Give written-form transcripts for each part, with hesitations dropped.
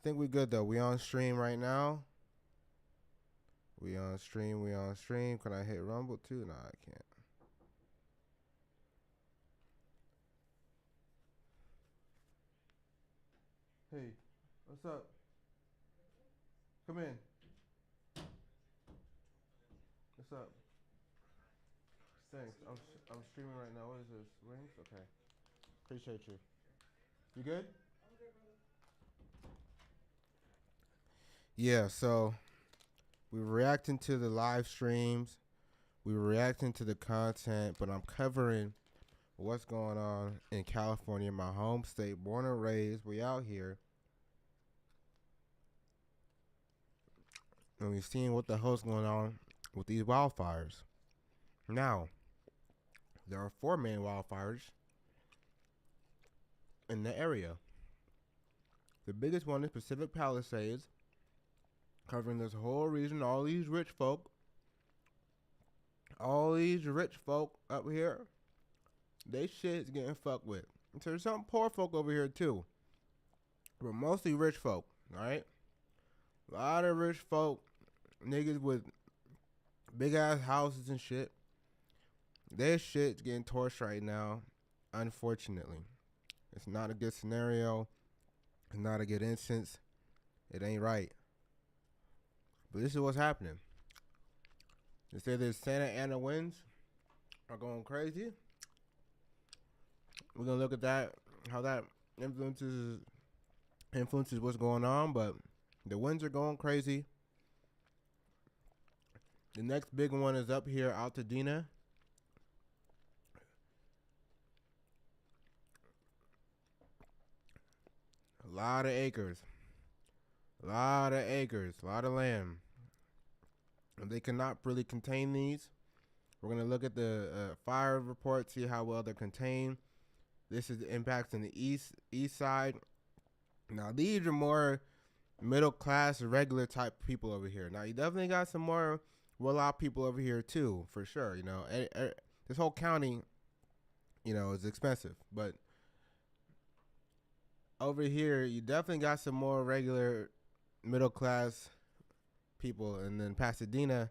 think we good though. We on stream right now. We on stream. We on stream. Can I hit Rumble too? No, I can't. Hey, what's up? Come in. What's up? Thanks. I'm streaming right now. What is this? Rings? Okay. Appreciate you. You good? Yeah. So we're reacting to the live streams. We're reacting to the content, but I'm covering what's going on in California, my home state, born and raised. We out here. And we've seen what the hell's going on with these wildfires. Now, there are 4 main wildfires in the area. The biggest one is Pacific Palisades, covering this whole region, all these rich folk. All these rich folk up here, they shit's getting fucked with. So there's some poor folk over here too, but mostly rich folk, alright? A lot of rich folk, niggas with big ass houses and shit. Their shit's getting torched right now, unfortunately. It's not a good scenario. It's not a good instance. It ain't right. But this is what's happening. They say the Santa Ana winds are going crazy. We're gonna look at that, how that influences what's going on, but the winds are going crazy. The next big one is up here, Altadena. A lot of acres. A lot of land. And they cannot really contain these. We're going to look at the fire report, see how well they're contained. This is the impacts in the east side. Now, these are more middle class, regular type people over here. Now, you definitely got some more well-off people over here, too, for sure. You know, this whole county, you know, is expensive. But over here, you definitely got some more regular middle class people. And then Pasadena,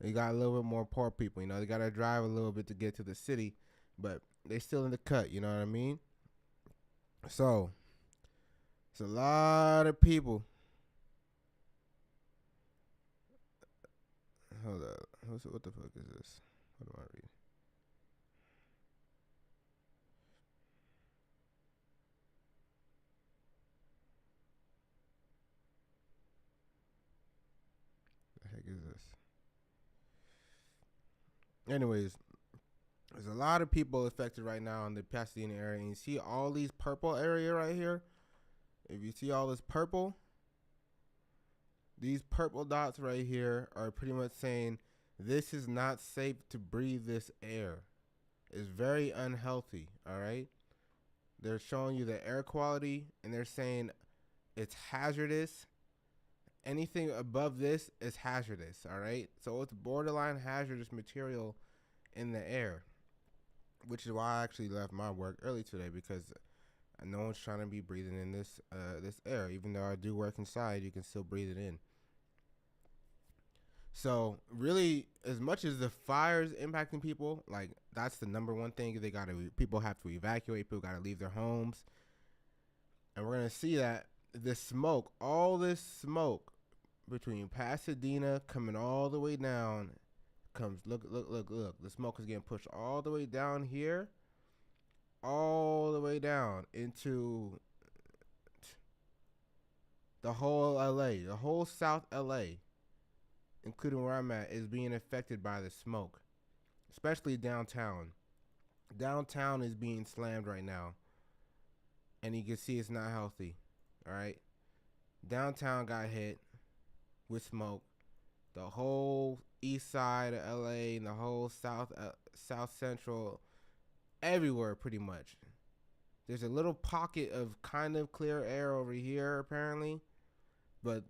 you got a little bit more poor people. You know, they got to drive a little bit to get to the city, but they still in the cut. You know what I mean? So it's a lot of people. Hold up. What the fuck is this? What do I read? The heck is this? Anyways, there's a lot of people affected right now in the Pasadena area. And you see all these purple area right here? If you see all this purple, these purple dots right here are pretty much saying this is not safe to breathe this air. It's very unhealthy, all right? They're showing you the air quality, and they're saying it's hazardous. Anything above this is hazardous, all right? So it's borderline hazardous material in the air, which is why I actually left my work early today, because no one's trying to be breathing in this air. Even though I do work inside, you can still breathe it in. So really, as much as the fires impacting people, like that's the number one thing. People have to evacuate. People got to leave their homes, and we're gonna see that the smoke, all this smoke between Pasadena coming all the way down, comes look. The smoke is getting pushed all the way down here, all the way down into the whole LA, the whole South LA, including where I'm at, is being affected by the smoke, especially downtown. Downtown is being slammed right now, and you can see it's not healthy. All right, downtown got hit with smoke. The whole east side of LA and the whole south central, everywhere pretty much. There's a little pocket of kind of clear air over here apparently, but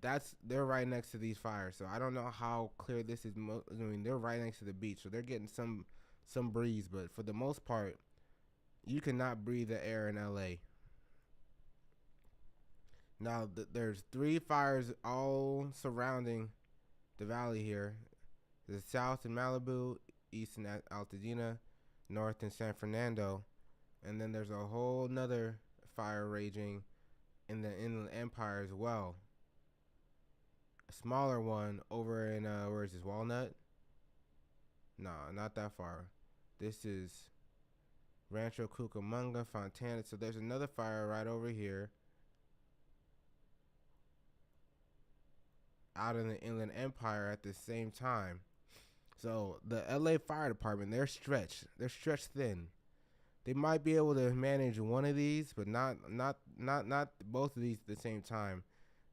they're right next to these fires. So I don't know how clear this is. I mean, they're right next to the beach, so they're getting some breeze, but for the most part, you cannot breathe the air in LA. Now there's 3 fires all surrounding the valley here. The south in Malibu, east in Altadena, north in San Fernando, and then there's a whole nother fire raging in the Inland Empire as well. A smaller one over in where is this, Walnut? Nah, not that far. This is Rancho Cucamonga, Fontana. So there's another fire right over here out in the Inland Empire at the same time. So the LA Fire Department, they're stretched thin. They might be able to manage one of these, but not both of these at the same time.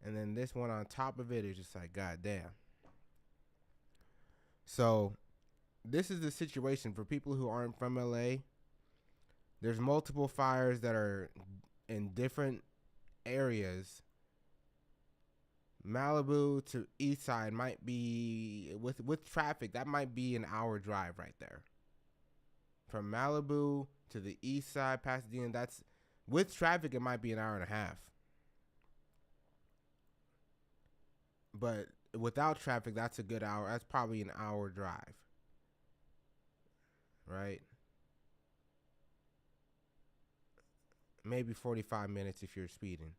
And then this one on top of it is just like, goddamn. So this is the situation for people who aren't from LA. There's multiple fires that are in different areas. Malibu to east side might be, with traffic, that might be an hour drive right there. From Malibu to the east side, Pasadena, that's, with traffic, it might be an hour and a half. But without traffic, that's a good hour. That's probably an hour drive. Right? Maybe 45 minutes if you're speeding.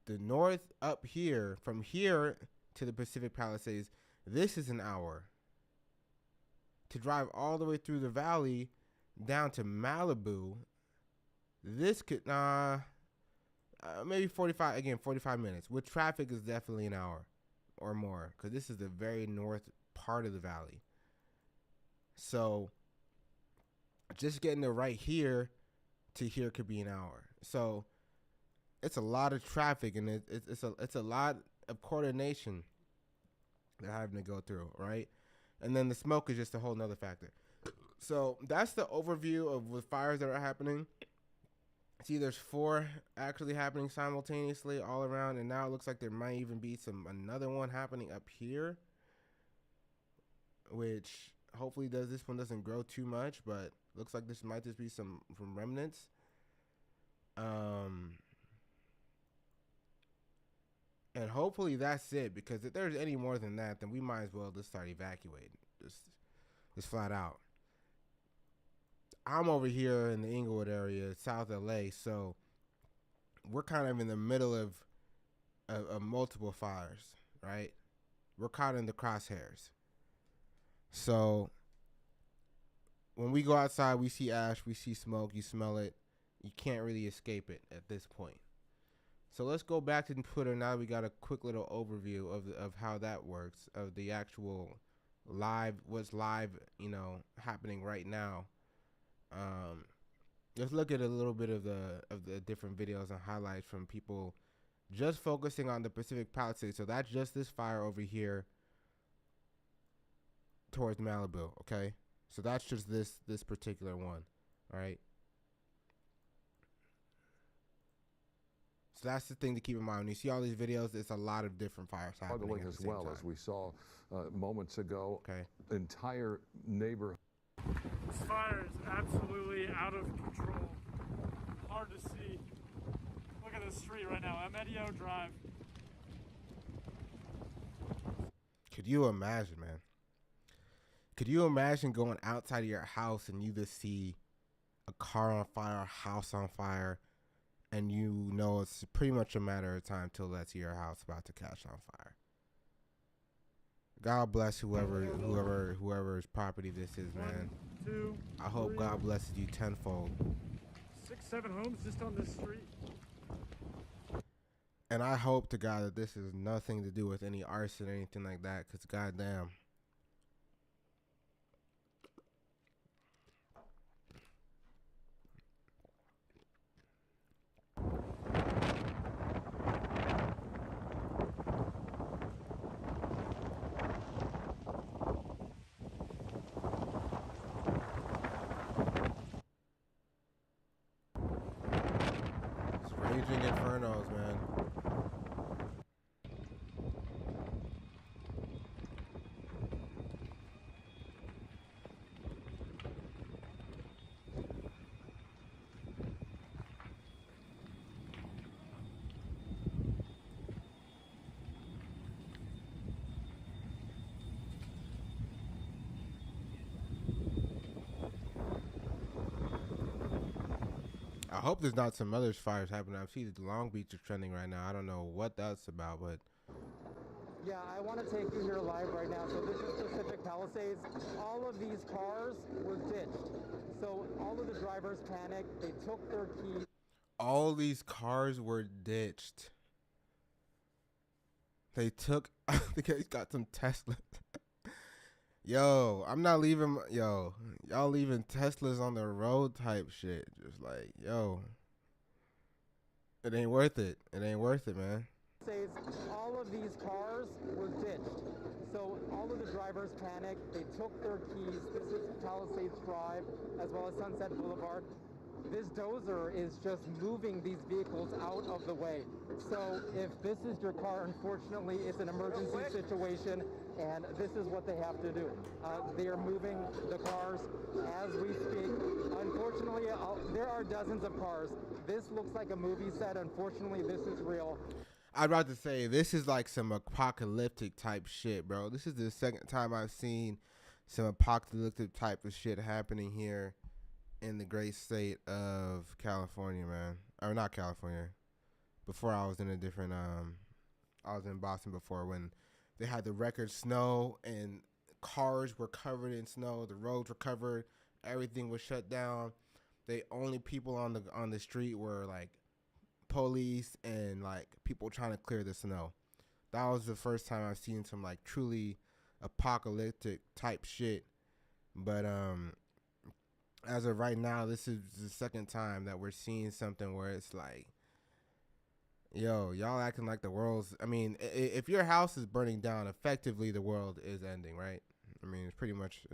The north up here, from here to the Pacific Palisades, this is an hour. To drive all the way through the valley down to Malibu, this could, maybe 45 minutes. With traffic is definitely an hour or more, because this is the very north part of the valley. So just getting it right here to here could be an hour. So it's a lot of traffic, and it's a lot of coordination they're having to go through, right? And then the smoke is just a whole nother factor. So that's the overview of the fires that are happening. See, there's 4 actually happening simultaneously all around, and now it looks like there might even be another one happening up here, which hopefully this one doesn't grow too much, but looks like this might just be some remnants. And hopefully that's it, because if there's any more than that, then we might as well just start evacuating, just flat out. I'm over here in the Inglewood area, South LA, so we're kind of in the middle of multiple fires, right? We're caught in the crosshairs. So when we go outside, we see ash, we see smoke, you smell it. You can't really escape it at this point. So let's go back to Twitter now. We got a quick little overview of how that works, of the actual what's live, happening right now. Let's look at a little bit of the different videos and highlights from people just focusing on the Pacific Palisades. So that's just this fire over here towards Malibu, okay? So that's just this particular one, all right? So that's the thing to keep in mind. When you see all these videos, it's a lot of different fires happening struggling as well, as we saw moments ago. Okay. Entire neighborhood. This fire is absolutely out of control. Hard to see. Look at this street right now, Amedio Drive. Could you imagine, man? Could you imagine going outside of your house and you just see a car on fire, a house on fire, and you know it's pretty much a matter of time till that's your house about to catch on fire? God bless whoever's property this is, man. 1, 2, I hope 3, God blesses you tenfold. 6, 7 homes just on this street. And I hope to God that this has nothing to do with any arson or anything like that, because goddamn. Raging infernos, man. hope there's not some other fires happening. I see the Long Beach is trending right now. I don't know what that's about, but yeah, I want to take you here live right now. So this is Pacific Palisades. All of these cars were ditched. So all of the drivers panicked. They took their keys. all these cars were ditched. They took. I think he's got some Teslas. Yo, I'm not leaving. Yo, y'all leaving Teslas on the road type shit. Just like, yo, it ain't worth it. It ain't worth it, man. All of these cars were ditched. So all of the drivers panicked. They took their keys. This is Palisades Drive as well as Sunset Boulevard. This dozer is just moving these vehicles out of the way. So if this is your car, unfortunately, it's an emergency situation, and this is what they have to do. They are moving the cars as we speak. Unfortunately, there are dozens of cars. This looks like a movie set. Unfortunately, this is real. I'd about to say this is like some apocalyptic type shit, bro. This is the second time I've seen some apocalyptic type of shit happening here in the great state of California, man. Or not California. Before I was in a different I was in Boston before when they had the record snow and cars were covered in snow, the roads were covered, everything was shut down. The only people on the street were like police and like people trying to clear the snow. That was the first time I've seen some like truly apocalyptic type shit. But as of right now, this is the second time that we're seeing something where it's like, yo, y'all acting like the world's. I mean, if your house is burning down, effectively the world is ending, right? I mean, it's pretty much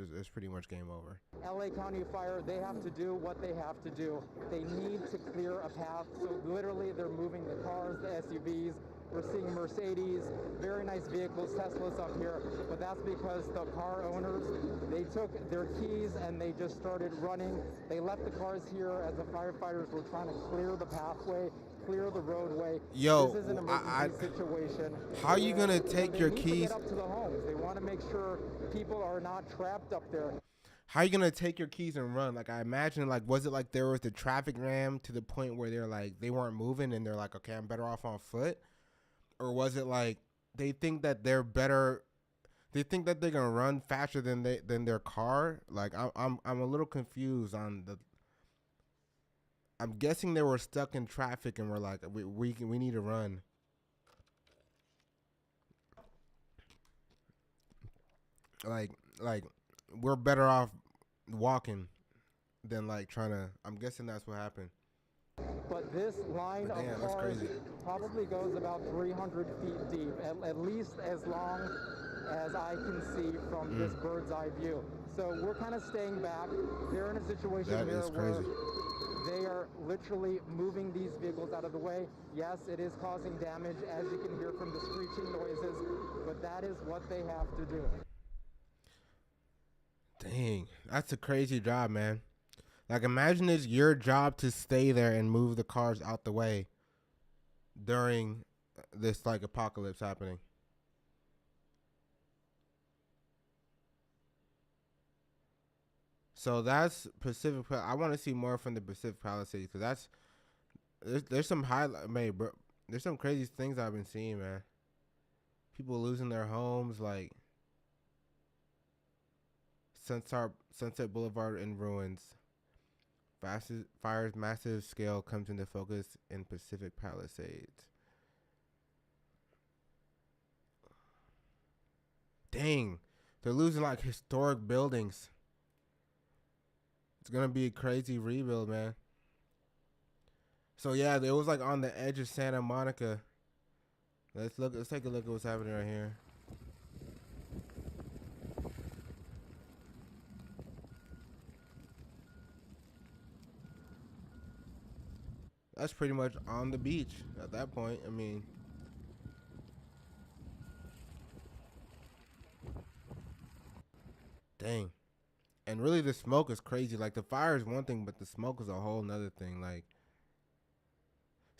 game over. LA County Fire, they have to do what they have to do. They need to clear a path. So literally they're moving the cars, the SUVs. We're seeing Mercedes, very nice vehicles, Teslas up here. But that's because the car owners, they took their keys and they just started running. They left the cars here as the firefighters were trying to clear the pathway, clear the roadway. Yo, this is an emergency situation. How are you gonna take your keys? keys? To get up to the homes. They want to make sure people are not trapped up there. How are you gonna take your keys and run? Like I imagine, like was it like there was the traffic jam to the point where they're like they weren't moving and they're like, okay, I'm better off on foot, or was it like they think that they're better? They think that they're gonna run faster than their car. Like I'm a little confused on the. I'm guessing they were stuck in traffic and were like, we need to run. Like we're better off walking than like trying to. I'm guessing that's what happened. But this line of cars probably goes about 300 feet deep, at least as long as I can see from this bird's eye view. So we're kind of staying back. They're in a situation here where they are literally moving these vehicles out of the way. Yes, it is causing damage, as you can hear from the screeching noises, but that is what they have to do. Dang, that's a crazy job, man. Like, imagine it's your job to stay there and move the cars out the way during this, like, apocalypse happening. So that's Pacific. I want to see more from the Pacific Palisades because there's some highlight, man, bro. There's some crazy things I've been seeing, man. People losing their homes, like Sunset Boulevard in ruins. Fires massive scale comes into focus in Pacific Palisades. Dang, they're losing like historic buildings. It's gonna be a crazy rebuild, man. So yeah, it was like on the edge of Santa Monica. Let's take a look at what's happening right here. That's pretty much on the beach at that point. I mean, dang. And really the smoke is crazy. Like the fire is one thing, but the smoke is a whole nother thing. Like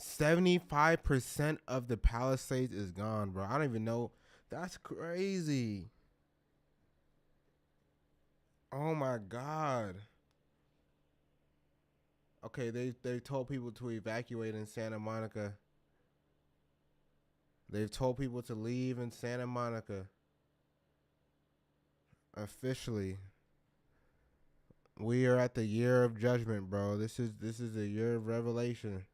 75% of the Palisades is gone, bro. I don't even know. That's crazy. Oh my God. Okay, they told people to evacuate in Santa Monica. They've told people to leave in Santa Monica. Officially. We are at the year of judgment, bro. This is the year of revelation.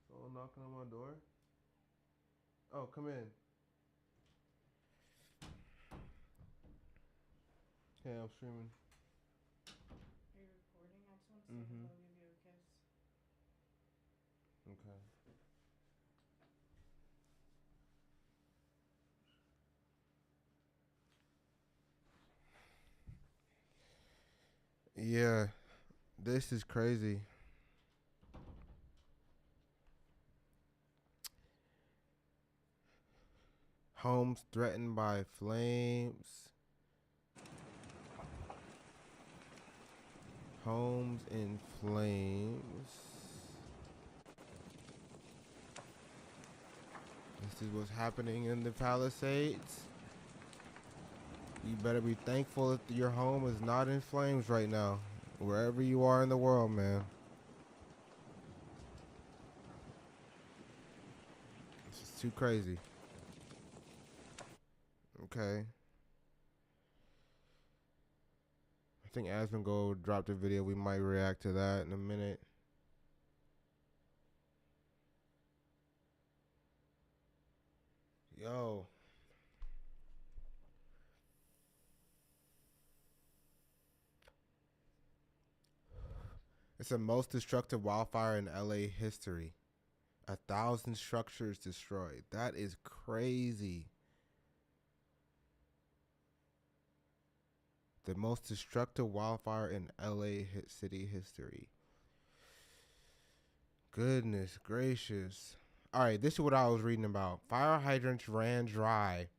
Someone knocking on my door? Oh, come in. Okay, I'm streaming. Are you recording? I just want to say Mhm. hello, give you a kiss. Okay. Yeah, this is crazy. Homes threatened by flames. Homes in flames. This is what's happening in the Palisades. You better be thankful that your home is not in flames right now, wherever you are in the world, man. This is too crazy. Okay. I think Asmongold dropped a video. We might react to that in a minute. Yo. It's the most destructive wildfire in LA history. 1,000 structures destroyed. That is crazy. The most destructive wildfire in LA city history. Goodness gracious. All right, this is what I was reading about. Fire hydrants ran dry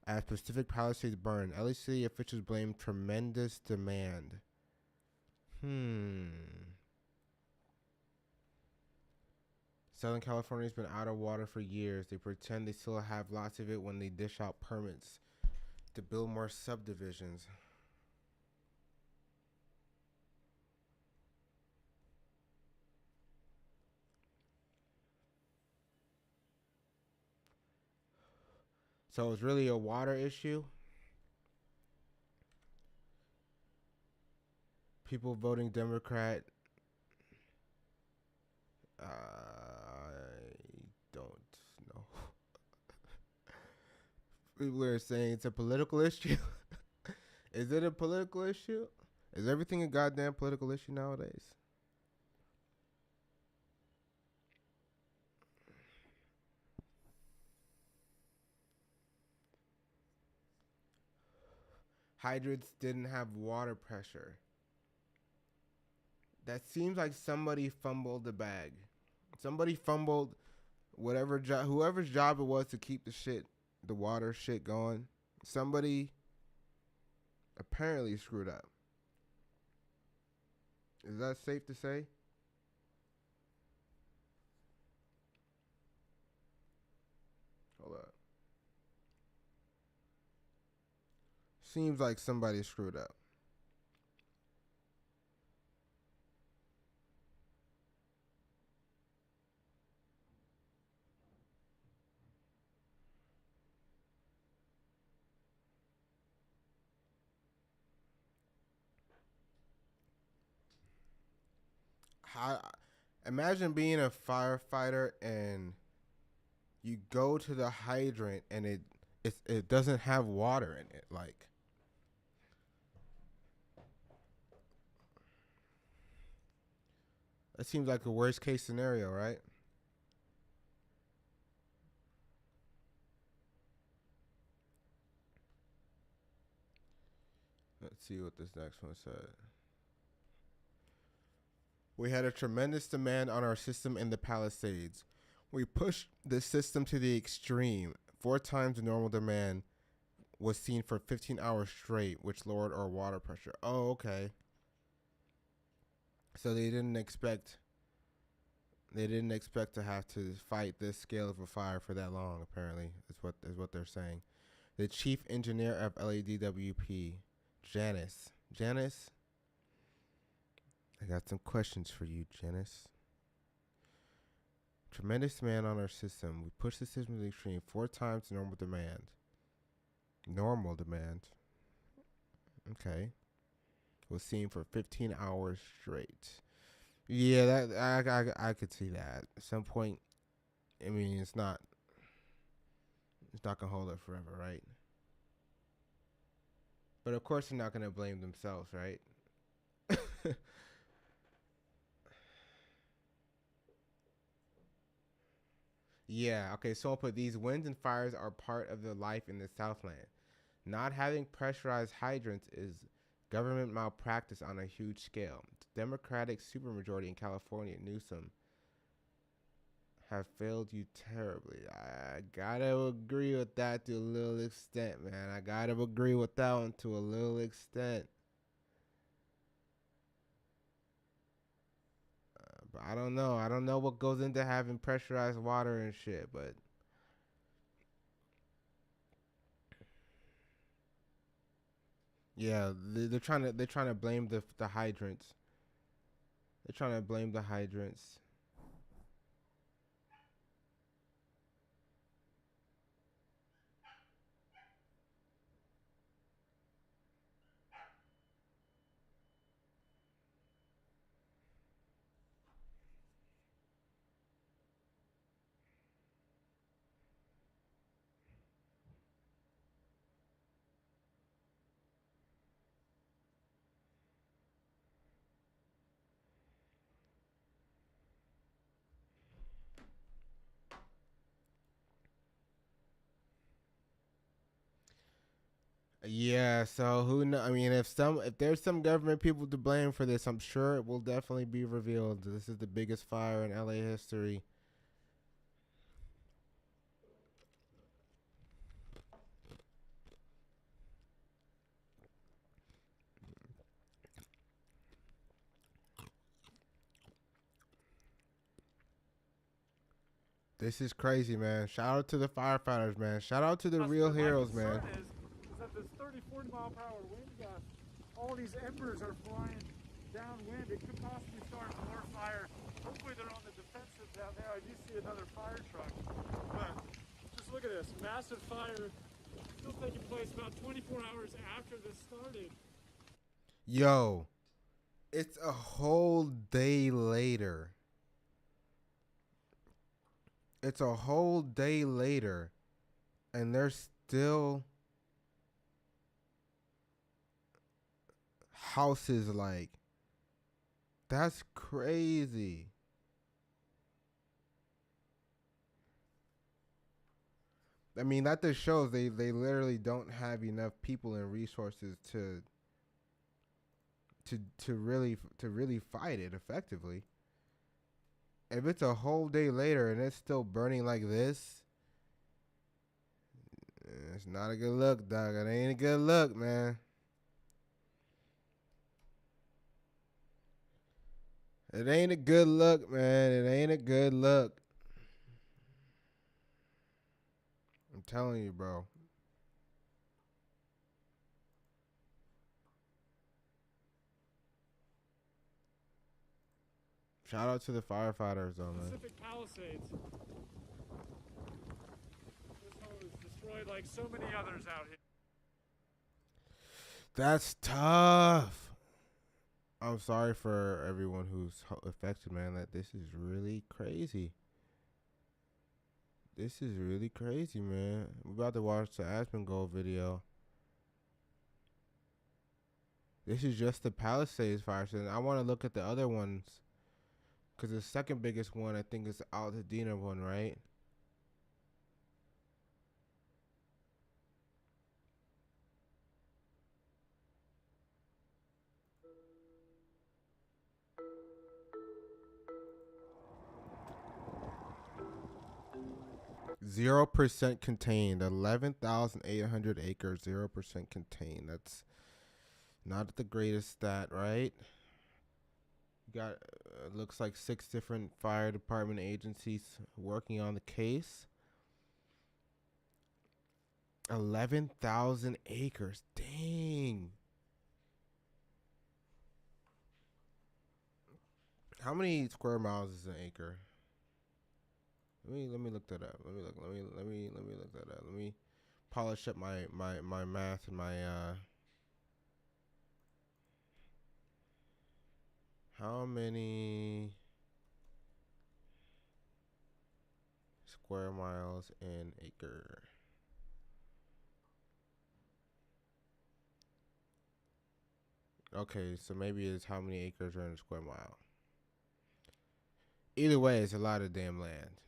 as Pacific Palisades burned. LA city officials blame tremendous demand. Southern California's been out of water for years. They pretend they still have lots of it when they dish out permits to build more subdivisions. So it's really a water issue. People voting Democrat. I don't know. People are saying it's a political issue. Is it a political issue? Is everything a goddamn political issue nowadays? Hydrants didn't have water pressure. That seems like somebody fumbled the bag. Somebody fumbled whatever job, whoever's job it was to keep the water shit going. Somebody apparently screwed up. Is that safe to say? Hold up. Seems like somebody screwed up. Imagine being a firefighter and you go to the hydrant and it doesn't have water in it. Like, that seems like a worst case scenario, right? Let's see what this next one said. We had a tremendous demand on our system in the Palisades. We pushed the system to the extreme. 4 times the normal demand was seen for 15 hours straight, which lowered our water pressure. Oh, okay. So they didn't expect to have to fight this scale of a fire for that long, apparently, is what they're saying. The chief engineer of LADWP, Janice I got some questions for you, Janice. Tremendous demand on our system. We push the system to the extreme 4 times normal demand. Normal demand. Okay. Was seen for 15 hours straight. Yeah, that I could see that. At some point, I mean, it's not gonna hold up forever, right? But of course, they're not gonna blame themselves, right? Yeah. Okay. So I'll put these winds and fires are part of the life in the Southland. Not having pressurized hydrants is government malpractice on a huge scale. The Democratic supermajority in California, Newsom, have failed you terribly. I gotta agree with that to a little extent, man. I gotta agree with that one to a little extent. But I don't know. I don't know what goes into having pressurized water and shit, but yeah, they're trying to blame the hydrants. They're trying to blame the hydrants. Yeah, so who know? I mean, if there's some government people to blame for this, I'm sure it will definitely be revealed. This is the biggest fire in LA history. This is crazy, man. Shout out to the firefighters, man. Shout out to the real heroes, man. Is that this 30, 40 mile per hour wind gust, all these embers are flying downwind. It could possibly start more fire. Hopefully they're on the defensive down there. I do see another fire truck. But just look at this. Massive fire still taking place about 24 hours after this started. Yo, it's a whole day later. It's a whole day later, and there's still houses like, that's crazy. I mean, that just shows they literally don't have enough people and resources to really fight it effectively. If it's a whole day later and it's still burning like this, it's not a good look, dog. It ain't a good look, man. It ain't a good look, man. It ain't a good look. I'm telling you, bro. Shout out to the firefighters, though, man. Pacific Palisades. This home is destroyed like so many others out here. That's tough. I'm sorry for everyone who's affected, man. That this is really crazy. This is really crazy, man. We're about to watch the Aspengold video. This is just the Palisades fire. So I want to look at the other ones. Because the second biggest one, I think, is the Altadena one, right? %, contained. 11,800 acres. 0% contained. That's not the greatest stat, right? Got looks like 6 different fire department agencies working on the case. 11,000 acres. Dang. How many square miles is an acre? Let me look that up. Let me look that up. Let me polish up my math and my how many square miles an acre? Okay, so maybe it's how many acres are in a square mile. Either way, it's a lot of damn land.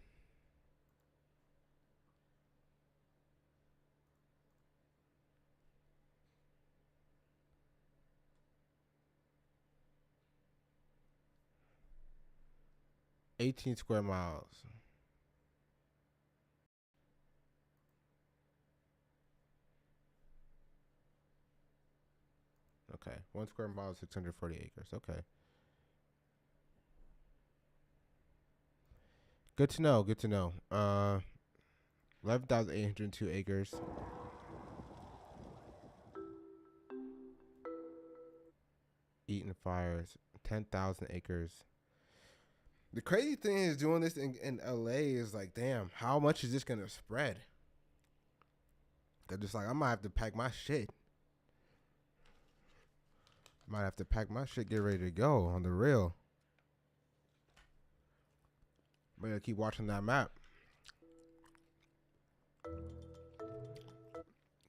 $18 square miles. Okay, 1 square mile is 640 acres. Okay. Good to know. Good to know. 11,802 acres. Eaton fires. 10,000 acres. The crazy thing is doing this in LA is like, damn, how much is this gonna spread? They're just like, I might have to pack my shit. Might have to pack my shit, get ready to go on the real. But I keep watching that map.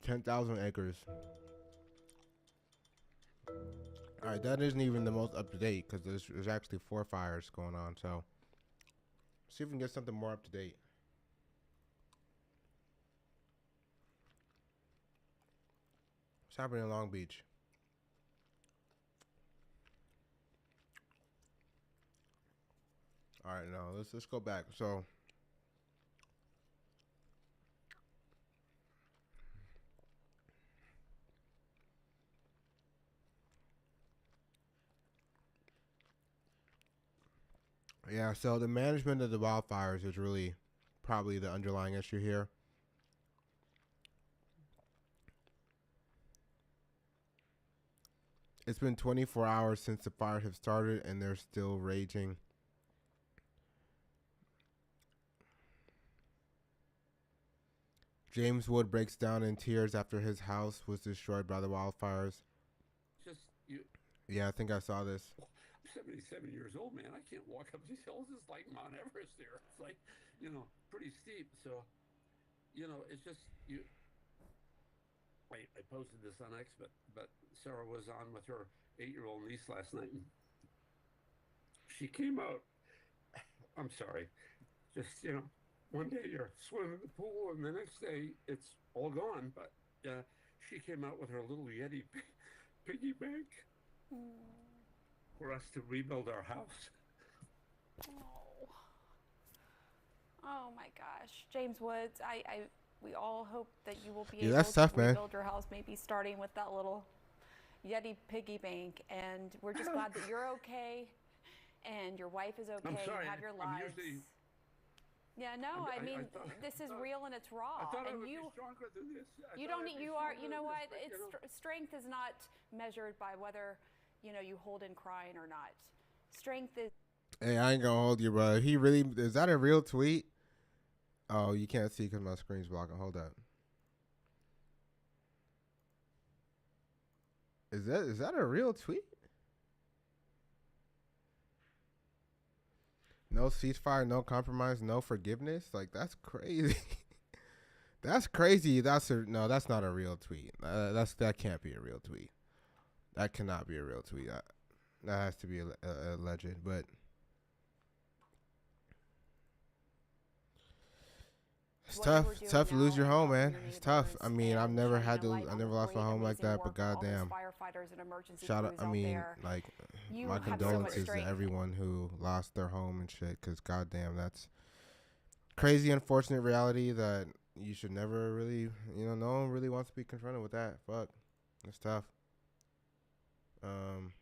10,000 acres. All right, that isn't even the most up to date because there's actually 4 fires going on. So, see if we can get something more up to date. What's happening in Long Beach? All right, no, let's go back. So, yeah, so the management of the wildfires is really probably the underlying issue here. It's been 24 hours since the fires have started and they're still raging. James Wood breaks down in tears after his house was destroyed by the wildfires. Just you. Yeah, I think I saw this. I'm 77 years old, man. I can't walk up these hills. It's like Mount Everest there. It's like, pretty steep. So, it's just you. I posted this on X, but Sarah was on with her 8-year-old niece last night, and she came out. I'm sorry, just one day you're swimming in the pool, and the next day it's all gone. But she came out with her little Yeti piggy bank for us to rebuild our house. Oh my gosh, James Woods, we all hope that you will be Yeah, able that's to tough, man. rebuild your house, maybe starting with that little Yeti piggy bank. And we're just glad that you're okay and your wife is okay. I'm sorry, you have your I'm lives. usually. Yeah, no, I mean, this is real and it's raw. I thought I and would you, be stronger than this. you don't need, you are, you know what? Strength is not measured by whether, you hold in crying or not. Strength is. Hey, I ain't gonna hold you, bro. He really is that a real tweet? Oh, you can't see because my screen's blocking. Hold up. Is that a real tweet? No ceasefire, no compromise, no forgiveness. Like that's crazy. That's crazy. That's not a real tweet. That can't be a real tweet. That cannot be a real tweet. That has to be a legend. But it's tough. It's tough to lose your home, man. It's tough. I mean, I've never lost my home like that. But goddamn, shout out. I mean, like, my condolences to everyone who lost their home and shit. Cause goddamn, that's crazy, unfortunate reality that you should never really, no one really wants to be confronted with that. Fuck, it's tough. And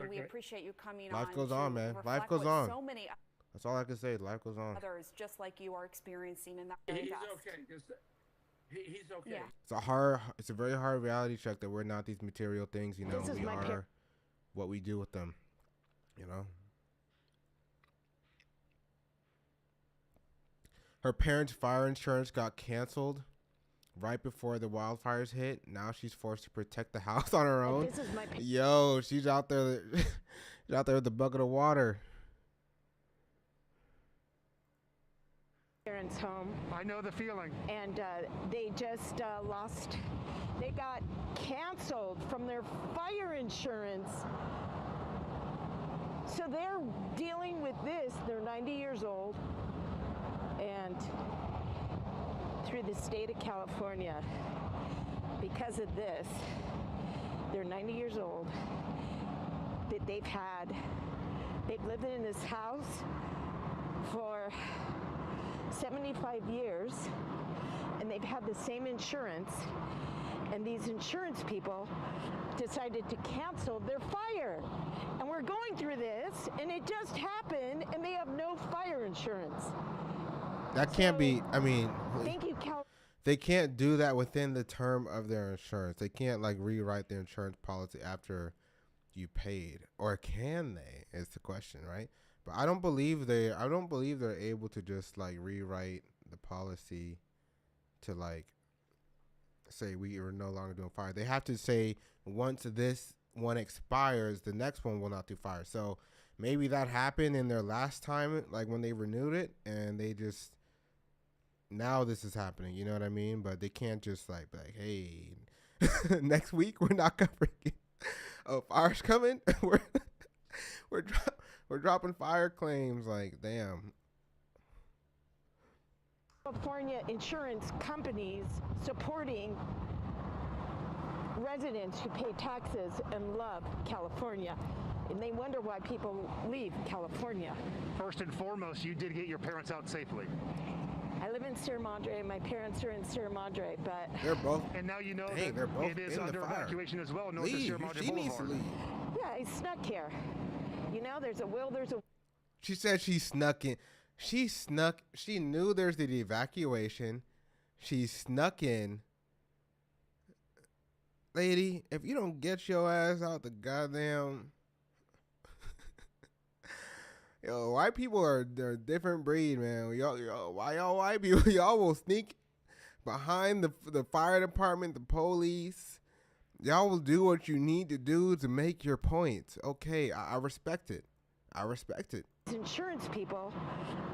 we appreciate you coming life on. Goes on, man. Life goes on. So many That's all I can say. Life goes on. others, just like you, are experiencing in that. He's okay. He's okay. Yeah. It's a very hard reality check that we're not these material things. We are what we do with them. Her parents' fire insurance got canceled right before the wildfires hit. Now she's forced to protect the house on her own. Yo, she's out there. She's out there with the bucket of water. Parents' home. I know the feeling. And they just lost. They got canceled from their fire insurance. So they're dealing with this. They're 90 years old. And through the state of California, because of this, they're 90 years old. That they've lived in this house for 75 years, and they've had the same insurance, and these insurance people decided to cancel their fire. And we're going through this, and it just happened, and they have no fire insurance. That can't be, I mean, Thank you, Cal. they can't do that within the term of their insurance. They can't like rewrite their insurance policy after you paid, or can they? Is the question, right? But I don't believe they're able to just like rewrite the policy to like say we are no longer doing fire. They have to say once this one expires, the next one will not do fire. So maybe that happened in their last time, like when they renewed it, and they just now this is happening. You know what I mean? But they can't just like be like, hey, next week we're not covering it. Oh, fire's coming. we're dropping fire claims. Like, damn. California insurance companies supporting residents who pay taxes and love California. And they wonder why people leave California. First and foremost, you did get your parents out safely. I live in Sierra Madre. My parents are in Sierra Madre, but They're both. And now you know Dang, they're that both it is in the under fire. evacuation as well, north of Leave. Sierra Madre She needs to Boulevard. leave. yeah, I snuck here. You know, there's a will, there's a She said she snuck in. She snuck. She knew there's the evacuation. She snuck in. Lady, if you don't get your ass out the goddamn. Yo, white people they're a different breed, man. Why y'all white people? Y'all will sneak behind the fire department, the police. Y'all will do what you need to do to make your point. Okay, I respect it. I respect it. insurance people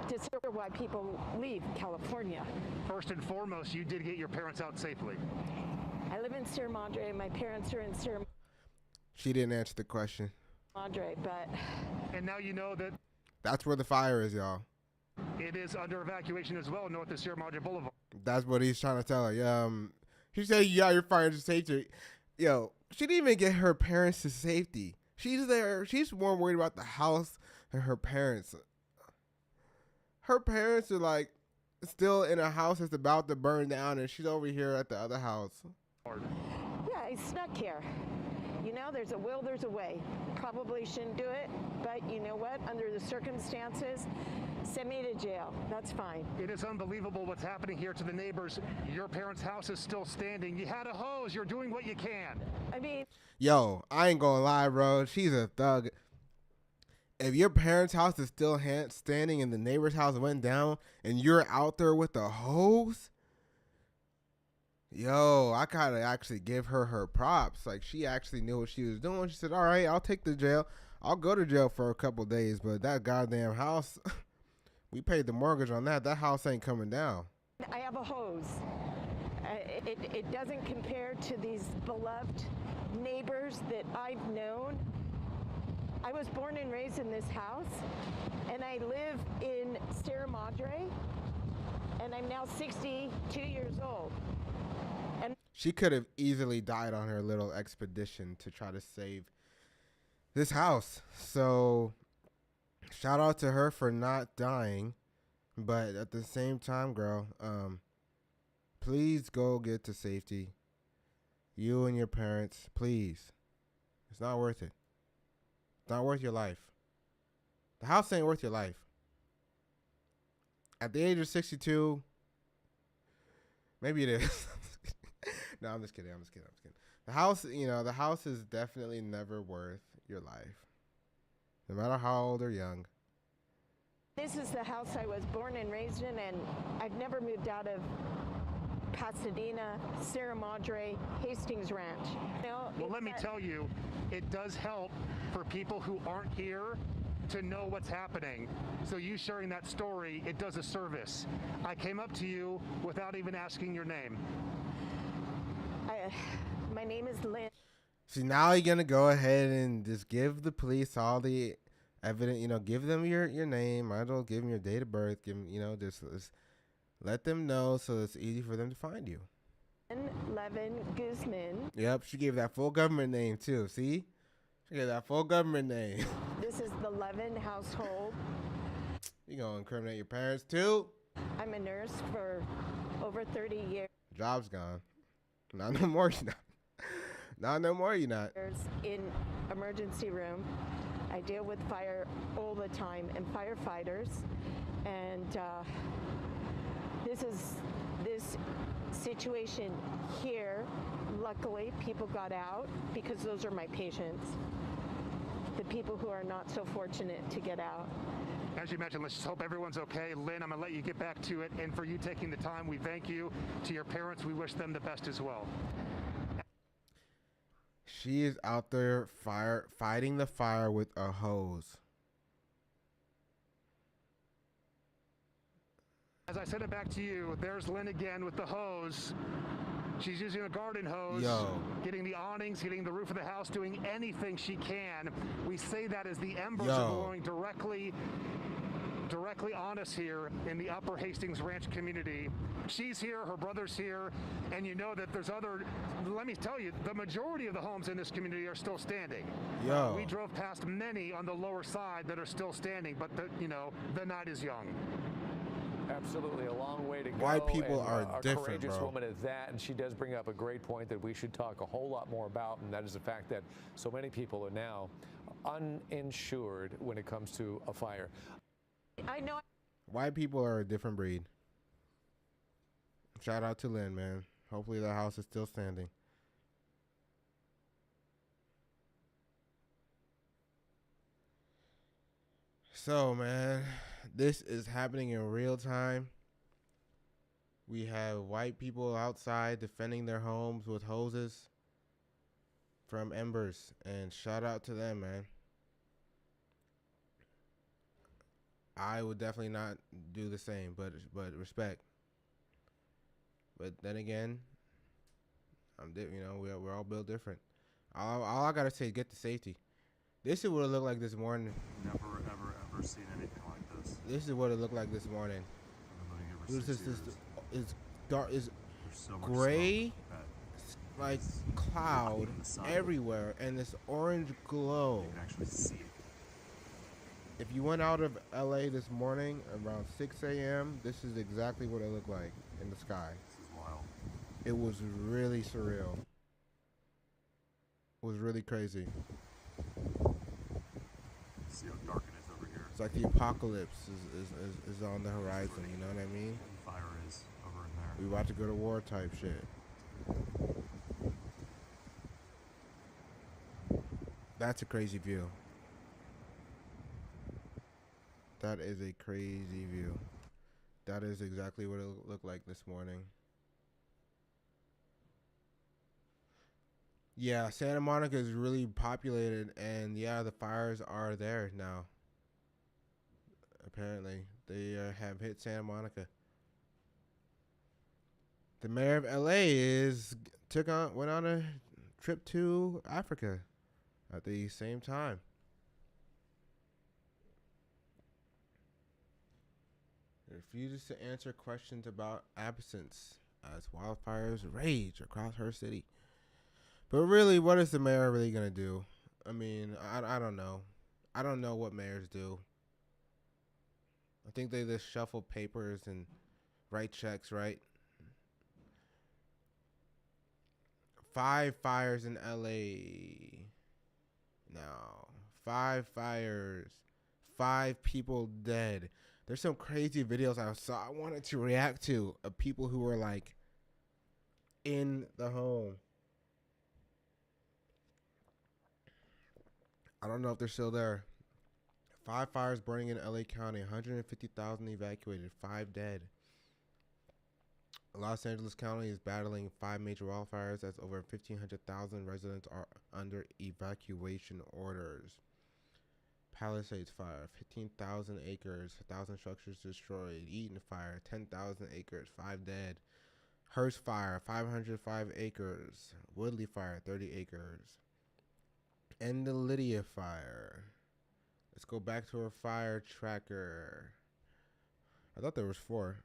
discover why people leave California. First and foremost, you did get your parents out safely. I live in Sierra Madre. My parents are in Sierra She didn't answer the question. Madre, but And now you know that That's where the fire is, y'all. it is under evacuation as well, north of Sierra Madre Boulevard. That's what he's trying to tell her. Yeah, she said, "Yeah, you're fired to safety." Yo, she didn't even get her parents to safety. She's there. She's more worried about the house than her parents. Her parents are like still in a house that's about to burn down, and she's over here at the other house. yeah, I snuck here. You know, there's a will, there's a way. Probably shouldn't do it, but you know what? Under the circumstances, send me to jail. That's fine. It is unbelievable what's happening here to the neighbors. Your parents' house is still standing. You had a hose. You're doing what you can. I mean, Yo, I ain't gonna lie, bro. She's a thug. If your parents' house is still standing and the neighbor's house went down and you're out there with the hose, yo, I gotta actually give her props. Like, she actually knew what she was doing. She said, all right, I'll take the jail. I'll go to jail for a couple days, but that goddamn house, we paid the mortgage on that. That house ain't coming down. I have a hose. It doesn't compare to these beloved neighbors that I've known. I was born and raised in this house, and I live in Sierra Madre, and I'm now 62 years old. And She could have easily died on her little expedition to try to save this house. So shout out to her for not dying. But at the same time, girl, please go get to safety. You and your parents, please. It's not worth it. It's not worth your life. The house ain't worth your life. At the age of 62, maybe it is. No, I'm just kidding. The house, the house is definitely never worth your life. No matter how old or young. This is the house I was born and raised in, and I've never moved out of Pasadena, Sierra Madre, Hastings Ranch. Well, let me tell you, it does help for people who aren't here to know what's happening. So you sharing that story, it does a service. I came up to you without even asking your name. My name is Lynn. See, now you're gonna go ahead and just give the police all the evidence. You know, give them your name. Might as well give them your date of birth. Give them, you know, just let them know so it's easy for them to find you. Levin Guzman. Yep, she gave that full government name too. See, she gave that full government name. This is the Levin household. You gonna incriminate your parents too? I'm a nurse for over 30 years. Job's gone. Not no more. You not. Not no more. You not. In emergency room, I deal with fire all the time and firefighters, and this situation here. Luckily, people got out because those are my patients. The people who are not so fortunate to get out. As you mentioned, let's just hope everyone's okay. Lynn, I'm going to let you get back to it. And for you taking the time, we thank you. To your parents, we wish them the best as well. She is out there fighting the fire with a hose. As I send it back to you, there's Lynn again with the hose. She's using a garden hose, getting the awnings, getting the roof of the house, doing anything she can. We say that as the embers are blowing directly on us here in the Upper Hastings Ranch community. She's here, her brother's here, and you know that there's let me tell you, the majority of the homes in this community are still standing. We drove past many on the lower side that are still standing, but the night is young. Absolutely, a long way to go. White people and, are a different, courageous bro. woman at that, and she does bring up a great point that we should talk a whole lot more about, and that is the fact that so many people are now uninsured when it comes to a fire. I know. White people are a different breed. Shout out to Lynn, man. Hopefully the house is still standing. So, man, this is happening in real time. We have white people outside defending their homes with hoses from embers, and shout out to them, man. I would definitely not do the same, but respect. But then again, we're all built different. All I gotta say, get to safety. This is what it looked like this morning. Never, ever, ever seen anything like this. This is what it looked like this morning. I've been living here for 6 years. It's dark, it's There's so much gray, smoke like it's cloud blocking the sun. everywhere, and this orange glow. You can actually see it. If you went out of LA this morning around 6 a.m., this is exactly what it looked like in the sky. This is wild. It was really surreal. It was really crazy. See how dark it is over here. It's like the apocalypse is on the horizon, you know what I mean? The fire is over in there. We about to go to war type shit. That's a crazy view. That is a crazy view. That is exactly what it looked like this morning. Yeah, Santa Monica is really populated, and yeah, the fires are there now. Apparently, they have hit Santa Monica. The mayor of LA went on a trip to Africa at the same time. It refuses to answer questions about absence as wildfires rage across her city. But really, what is the mayor really going to do? I mean, I don't know. I don't know what mayors do. I think they just shuffle papers and write checks, right? 5 fires in LA. No. 5 fires. 5 people dead. There's some crazy videos I saw I wanted to react to of people who were like in the home. I don't know if they're still there. 5 fires burning in LA County, 150,000 evacuated, 5 dead. Los Angeles County is battling 5 major wildfires as over 1,500,000 residents are under evacuation orders. Palisades fire, 15,000 acres, 1,000 structures destroyed. Eaton fire, 10,000 acres, 5 dead. Hearst fire, 505 acres. Woodley fire, 30 acres. And the Lydia fire. Let's go back to our fire tracker. I thought there was 4.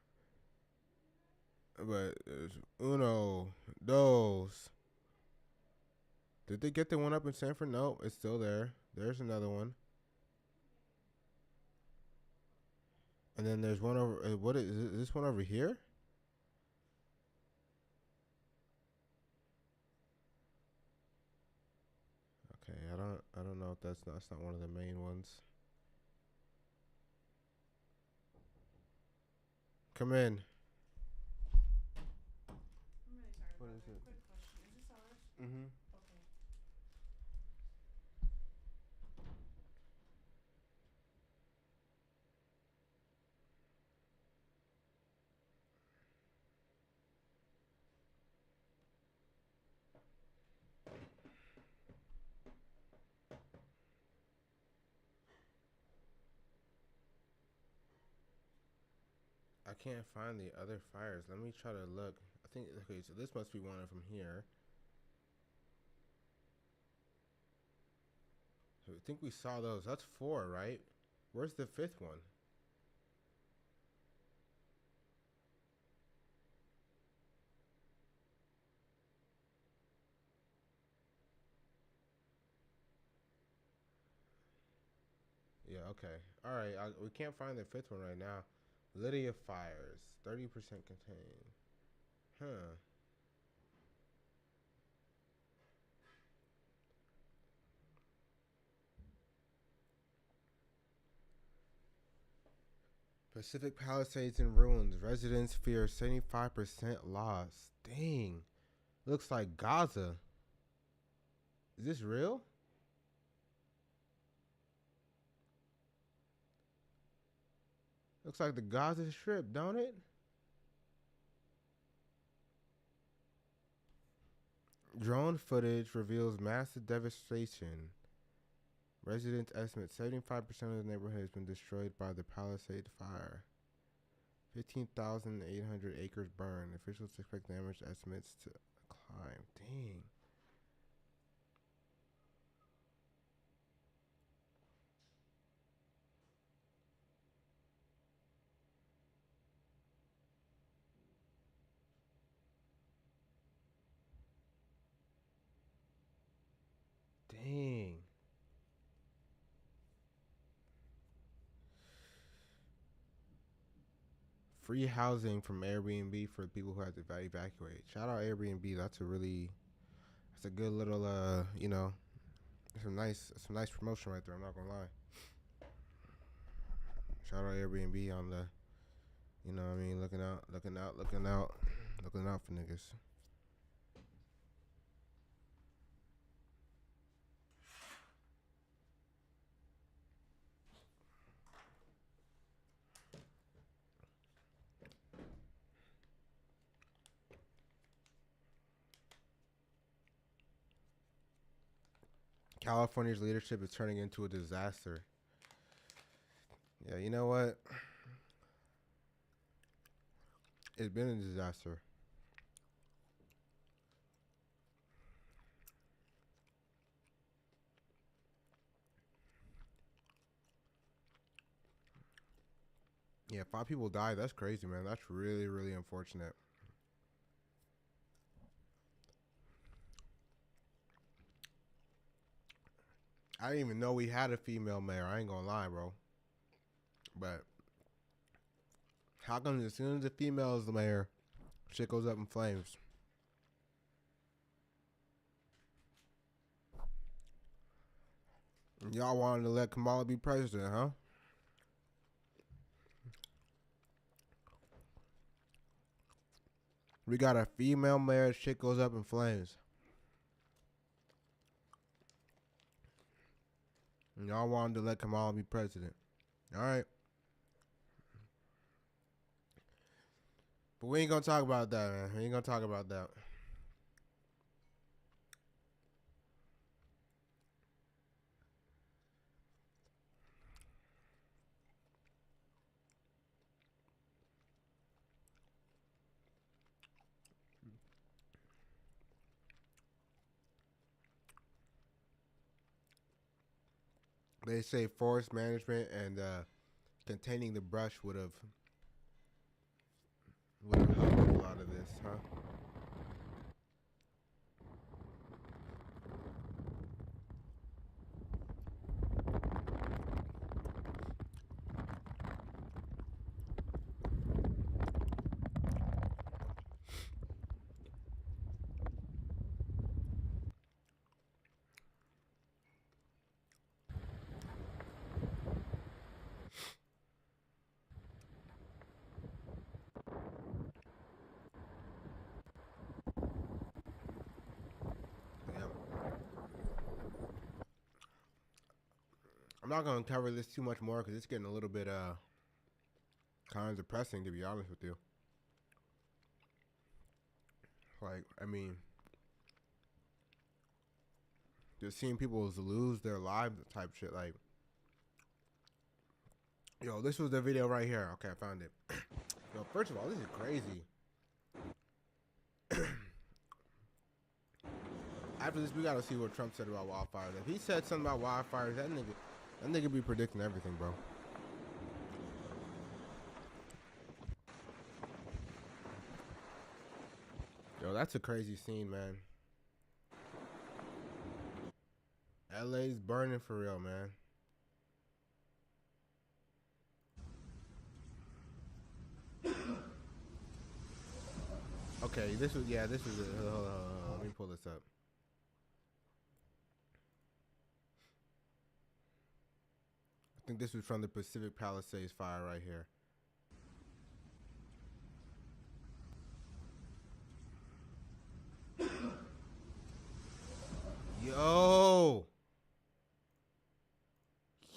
But there's uno, dos. Did they get the one up in Sanford? No, it's still there. There's another one. And then there's one over. What is this one over here? Okay, I don't know if that's not one of the main ones. Come in. I'm really sorry. What is it? Quick question. Is this ours? Mm-hmm. Okay. I can't find the other fires. Let me try to look. I think, okay, so this must be one from here. So I think we saw those. That's 4, right? Where's the 5th one? Yeah, okay. All right, we can't find the 5th one right now. Lydia fires, 30% contained. Huh. Pacific Palisades in ruins. Residents fear 75% loss. Dang. Looks like Gaza. Is this real? Looks like the Gaza Strip, don't it? Drone footage reveals massive devastation. Residents estimate 75% of the neighborhood has been destroyed by the Palisade fire. 15,800 acres burned. Officials expect damage estimates to climb. Dang. Dang. Free housing from Airbnb for people who have to evacuate. Shout out Airbnb. That's a good little you know, some nice promotion right there. I'm not gonna lie. Shout out Airbnb on the, you know what I mean, looking out for niggas. California's leadership is turning into a disaster. Yeah, you know what? It's been a disaster. Yeah, 5 people died. That's crazy, man. That's really, really unfortunate. I didn't even know we had a female mayor. I ain't gonna lie, bro. But how come as soon as the female is the mayor, shit goes up in flames? Y'all wanted to let Kamala be president, huh? We got a female mayor, shit goes up in flames. Y'all wanted to let Kamala be president. All right. But we ain't going to talk about that, man. We ain't going to talk about that. They say forest management and containing the brush would have helped a lot of this, huh? I'm not going to cover this too much more because it's getting a little bit kind of depressing, to be honest with you. Like, I mean, just seeing people lose their lives type shit. Like, yo, this was the video right here. Okay, I found it. Yo, first of all, this is crazy. After this, we got to see what Trump said about wildfires. If he said something about wildfires, that nigga be predicting everything, bro. Yo, that's a crazy scene, man. LA's burning for real, man. Okay, this was it. Hold on. Let me pull this up. I think this was from the Pacific Palisades fire right here.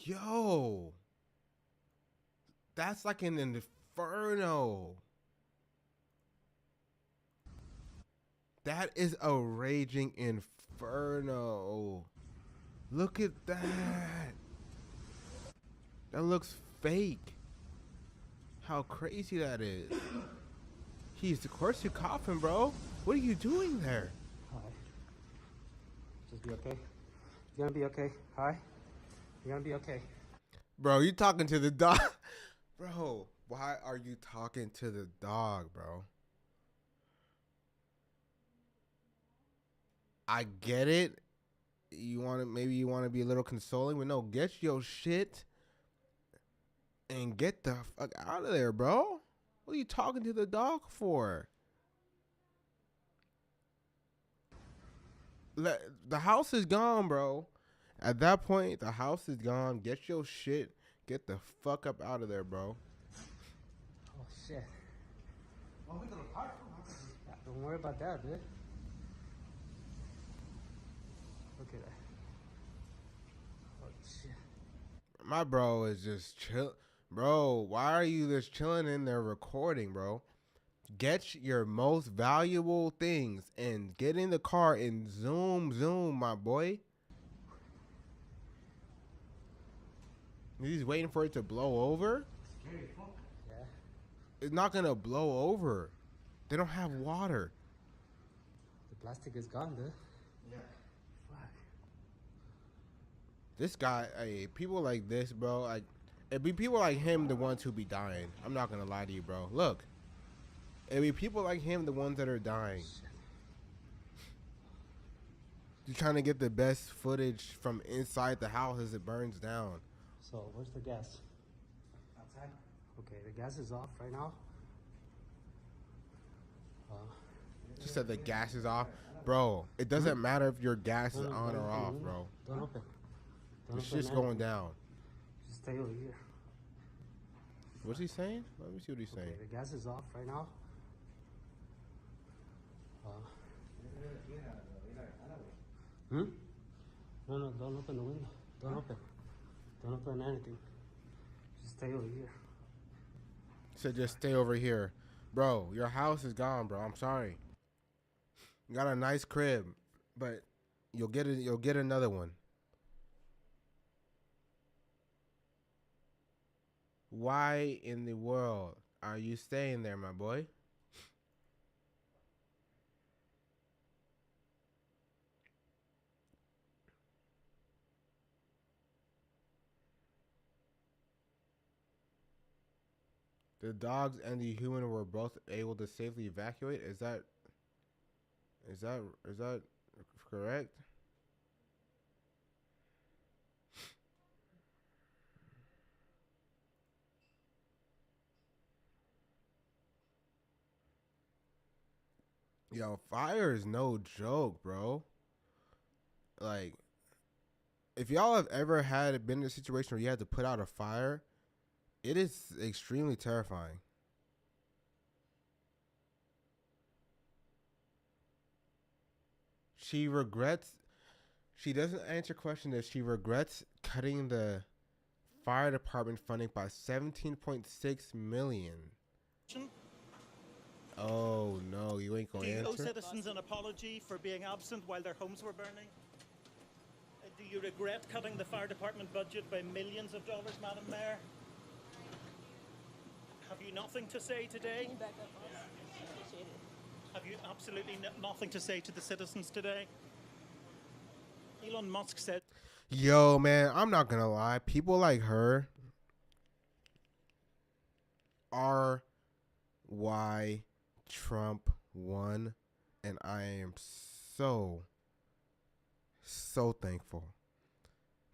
Yo, that's like an inferno. That is a raging inferno. Look at that. That looks fake. How crazy that is. Jeez, of course you're coughing, bro. What are you doing there? Hi. Just be okay. You're gonna be okay. Hi. You're gonna be okay. Bro, you talking to the dog. Bro, why are you talking to the dog, bro? I get it. Maybe you want to be a little consoling, but no, get your shit and get the fuck out of there, bro. What are you talking to the dog for? The house is gone, bro. At that point, the house is gone. Get your shit. Get the fuck up out of there, bro. Oh, shit. Don't worry about that, dude. Look at that. Oh, shit. My bro is just chill. Bro, why are you just chilling in there recording, bro? Get your most valuable things and get in the car and zoom, my boy. He's waiting for it to blow over? Yeah. It's not going to blow over. They don't have water. The plastic is gone, dude. Yeah. Fuck. This guy, people like this, bro, like, it'd be people like him the ones who be dying. I'm not going to lie to you, bro. Look. It'd be people like him the ones that are dying. You're trying to get the best footage from inside the house as it burns down. So, where's the gas? Outside. Okay, the gas is off right now. You said the gas is off? Bro, it doesn't matter if your gas is on or off, bro. Don't open. The shit's going down. Just stay over here. What's he saying? Let me see what he's saying. Okay, the gas is off right now. No, don't open the window. Don't open. Don't open anything. Just stay over here. Said just stay over here. Bro, your house is gone, bro. I'm sorry. You got a nice crib, but you'll get another one. Why in the world are you staying there, my boy? The dogs and the human were both able to safely evacuate. Is that correct? Yo, fire is no joke, bro. Like, if y'all have ever been in a situation where you had to put out a fire, it is extremely terrifying. She doesn't answer question if she regrets cutting the fire department funding by 17.6 million. Oh no, you ain't gonna answer? Do you owe citizens an apology for being absent while their homes were burning? Do you regret cutting the fire department budget by millions of dollars, Madam Mayor? Have you nothing to say today? Have you absolutely nothing to say to the citizens today? Elon Musk said... Yo, man, I'm not gonna lie. People like her are why Trump won, and I am so thankful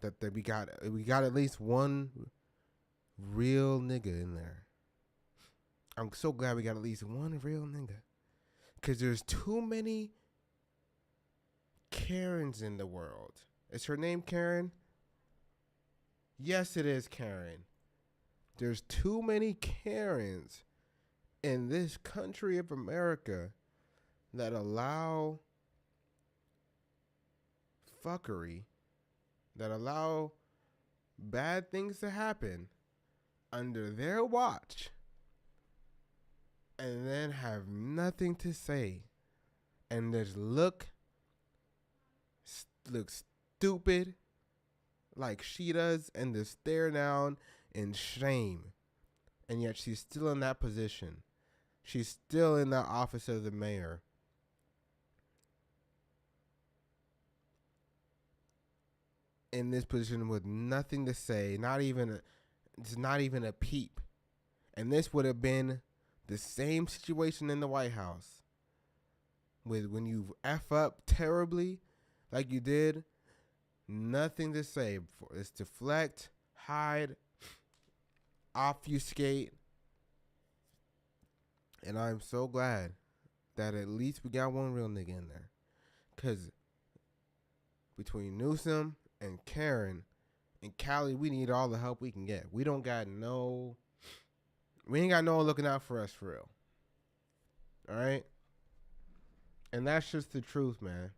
that we got at least one real nigga in there. I'm so glad we got at least one real nigga, because there's too many Karens in the world. Is her name Karen? Yes, it is Karen. There's too many Karens in this country of America that allow fuckery, that allow bad things to happen under their watch, and then have nothing to say, and just look stupid like she does, and just stare down in shame. And yet she's still in that position. She's still in the office of the mayor. In this position with nothing to say, not even a peep. And this would have been the same situation in the White House. With when you F up terribly like you did, nothing to say. It's deflect, hide, obfuscate. And I'm so glad that at least we got one real nigga in there. Because between Newsom and Karen and Callie, we need all the help we can get. We ain't got no one looking out for us for real. All right? And that's just the truth, man.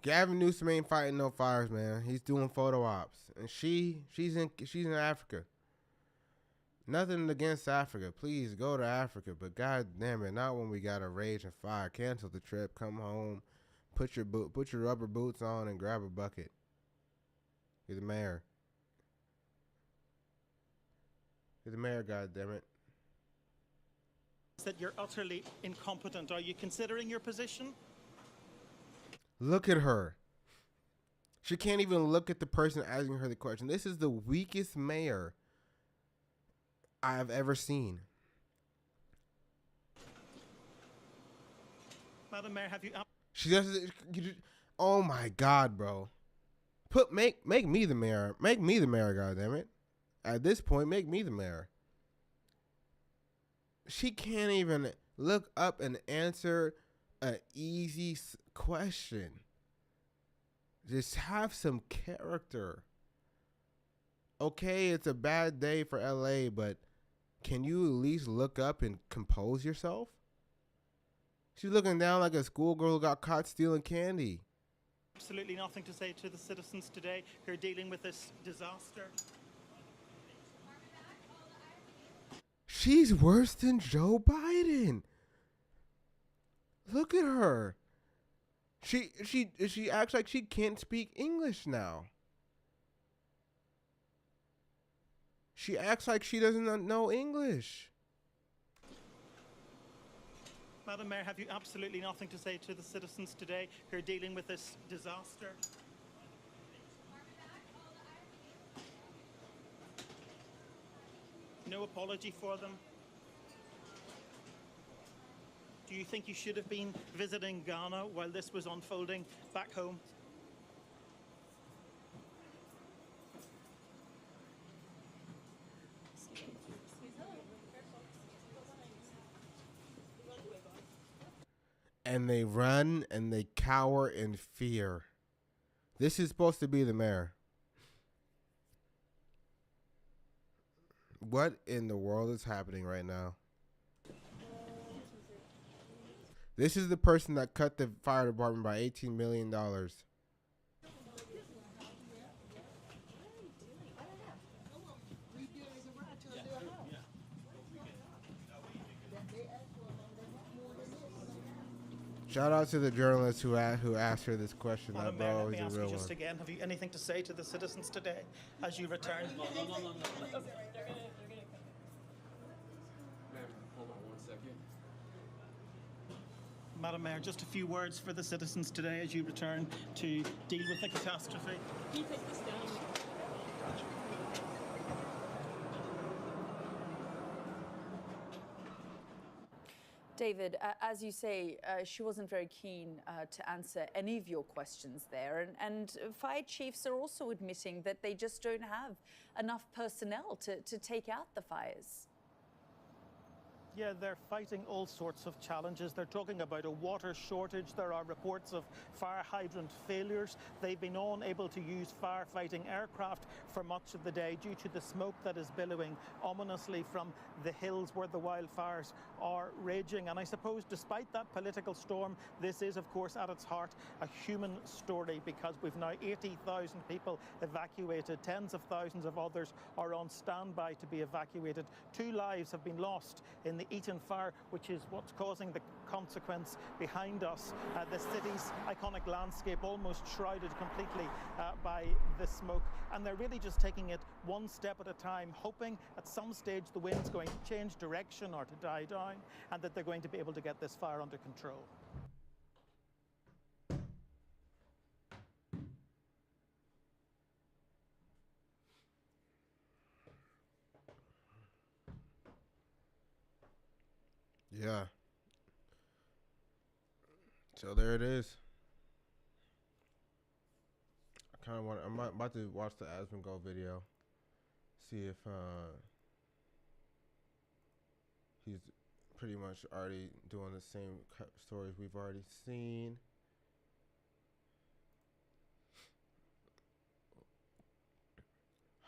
Gavin Newsom ain't fighting no fires, man. He's doing photo ops. And she's in Africa. Nothing against Africa. Please go to Africa. But god damn it, not when we got a rage and fire. Cancel the trip. Come home. Put your rubber boots on and grab a bucket. You're the mayor. You're the mayor, god damn it. That you're utterly incompetent. Are you considering your position? Look at her. She can't even look at the person asking her the question. This is the weakest mayor I've ever seen. Madam Mayor, have you... She doesn't... Oh my God, bro. Make me the mayor. Make me the mayor, goddammit. At this point, make me the mayor. She can't even look up and answer an easy question. Just have some character. Okay, it's a bad day for LA, but can you at least look up and compose yourself? She's looking down like a schoolgirl who got caught stealing candy. Absolutely nothing to say to the citizens today who are dealing with this disaster. She's worse than Joe Biden. Look at her. She acts like she can't speak English now. She acts like she doesn't know English. Madam Mayor, have you absolutely nothing to say to the citizens today who are dealing with this disaster? No apology for them? Do you think you should have been visiting Ghana while this was unfolding back home? And they run and they cower in fear. This is supposed to be the mayor. What in the world is happening right now? This is the person that cut the fire department by $18 million. Shout out to the journalist who asked her this question. Madam That Mayor, bro let me is a ask real you just one. again, have you anything to say to the citizens today as you return? Ma'am, hold on 1 second. Madam Mayor, just a few words for the citizens today as you return to deal with the catastrophe. Can you take this down? David, as you say, she wasn't very keen to answer any of your questions there. And fire chiefs are also admitting that they just don't have enough personnel to take out the fires. Yeah, they're fighting all sorts of challenges. They're talking about a water shortage. There are reports of fire hydrant failures. They've been unable to use firefighting aircraft for much of the day due to the smoke that is billowing ominously from the hills where the wildfires are raging. And I suppose despite that political storm, this is, of course, at its heart, a human story, because we've now 80,000 people evacuated. Tens of thousands of others are on standby to be evacuated. 2 lives have been lost in the Eaton fire, which is what's causing the consequence behind us. The city's iconic landscape almost shrouded completely by the smoke, and they're really just taking it one step at a time, hoping at some stage the wind's going to change direction or to die down, and that they're going to be able to get this fire under control. Yeah. So there it is. I kind of want. I'm about to watch the Asmongold video. See if he's pretty much already doing the same stories we've already seen.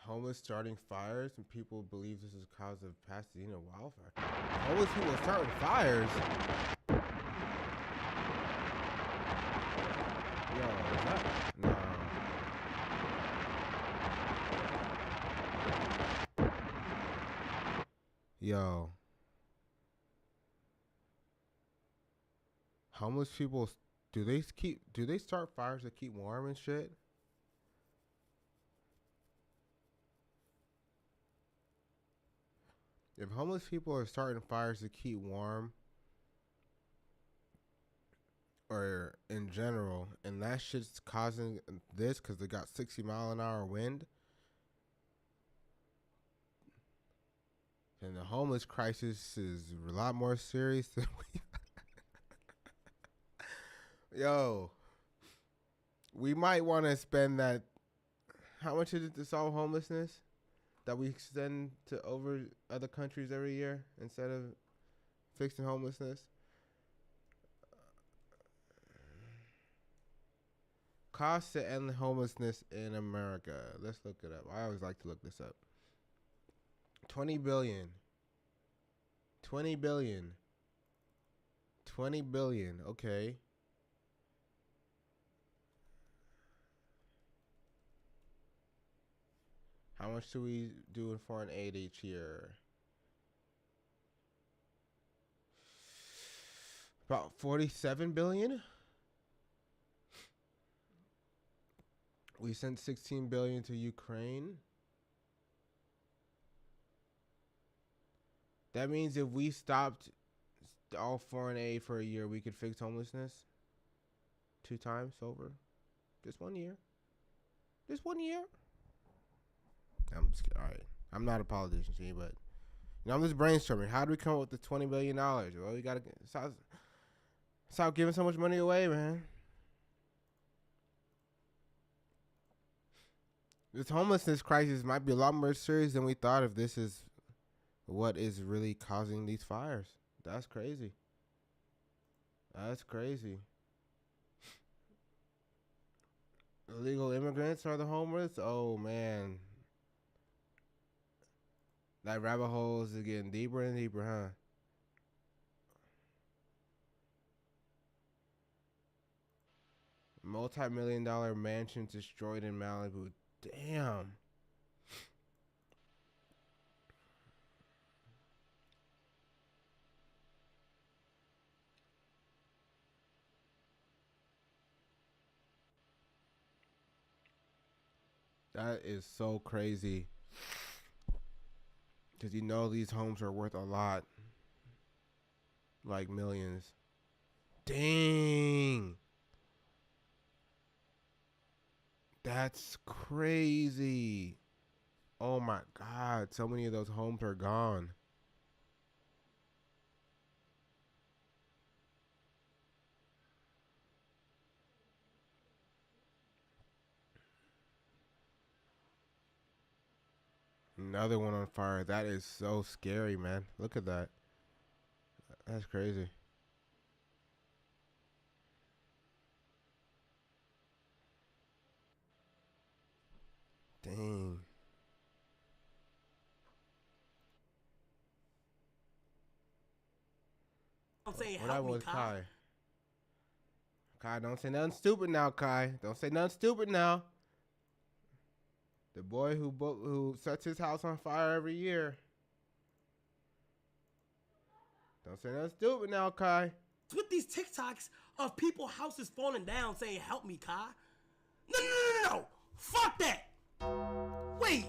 Homeless starting fires, and people believe this is cause of Pasadena wildfire. Homeless people starting fires. Yo, is that no? Yo, homeless people, do they start fires to keep warm and shit? If homeless people are starting fires to keep warm, or in general, and that shit's causing this because they got 60-mile-an-hour wind, then the homeless crisis is a lot more serious than we. Yo, we might want to spend that. How much is it to solve homelessness that we extend to over other countries every year instead of fixing homelessness? Costs to end homelessness in America. Let's look it up. I always like to look this up. 20 billion. 20 billion. 20 billion. Okay. How much do we do in foreign aid each year? About 47 billion. We sent 16 billion to Ukraine. That means if we stopped all foreign aid for a year, we could fix homelessness 2 times over. Just 1 year. Just 1 year. I'm just all right. I'm not a politician, see, but I'm just brainstorming. How do we come up with the $20 billion? Well, we gotta stop giving so much money away, man. This homelessness crisis might be a lot more serious than we thought if this is what is really causing these fires. That's crazy. That's crazy. Illegal immigrants are the homeless? Oh, man. That rabbit hole is getting deeper and deeper, huh? Multi-million-dollar mansion destroyed in Malibu. Damn. That is so crazy. Because you know these homes are worth a lot. Like millions. Dang. That's crazy. Oh my God. So many of those homes are gone. Another one on fire. That is so scary, man. Look at that. That's crazy. Dang. I'm saying What help me, was Kai. Kai? Kai, don't say nothing stupid now, Kai. Don't say nothing stupid now. The boy who sets his house on fire every year. Don't say nothing stupid now, Kai. With these TikToks of people houses falling down saying help me, Kai. No. Fuck that. Wait.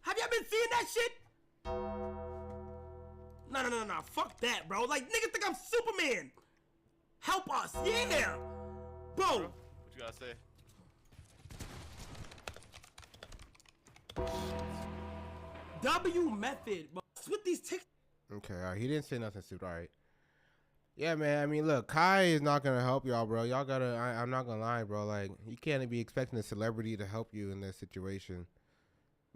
Have y'all been seeing that shit? No. Fuck that, bro. Like, niggas think I'm Superman. Help us. Yeah. Bro. What you gotta say? W method, bro. With these TikToks. Okay, all right. He didn't say nothing stupid. All right. Yeah, man. I mean, look, Kai is not gonna help y'all, bro. Y'all gotta. I'm not gonna lie, bro. Like, you can't be expecting a celebrity to help you in this situation.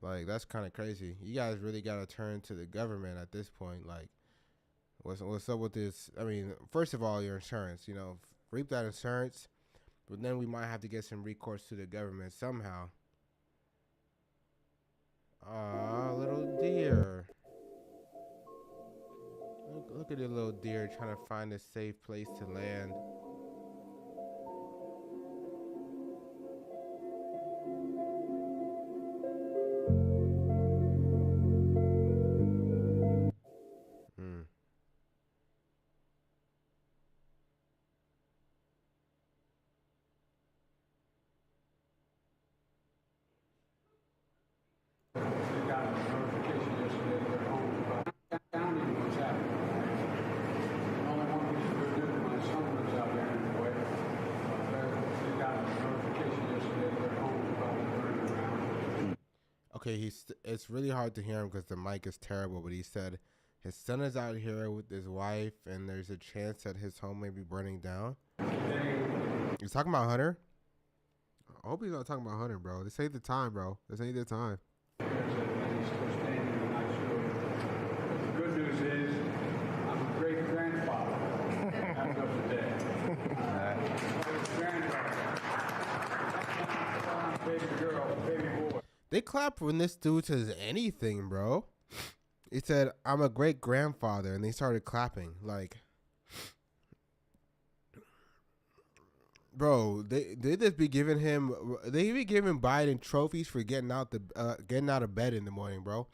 Like, that's kind of crazy. You guys really gotta turn to the government at this point. Like, what's up with this? I mean, first of all, your insurance. You know, reap that insurance, but then we might have to get some recourse to the government somehow. Aw, little deer. Look at the little deer trying to find a safe place to land. Okay, it's really hard to hear him because the mic is terrible, but he said his son is out here with his wife and there's a chance that his home may be burning down. He's talking about Hunter? I hope he's not talking about Hunter, bro. This ain't the time, bro. This ain't the time. The good news is I'm a great grandfather as of today. Baby girl, baby boy. They clap when this dude says anything, bro. He said, I'm a great grandfather, and they started clapping. Like, Bro, they just be giving him. They be giving Biden trophies for getting out of bed in the morning, bro.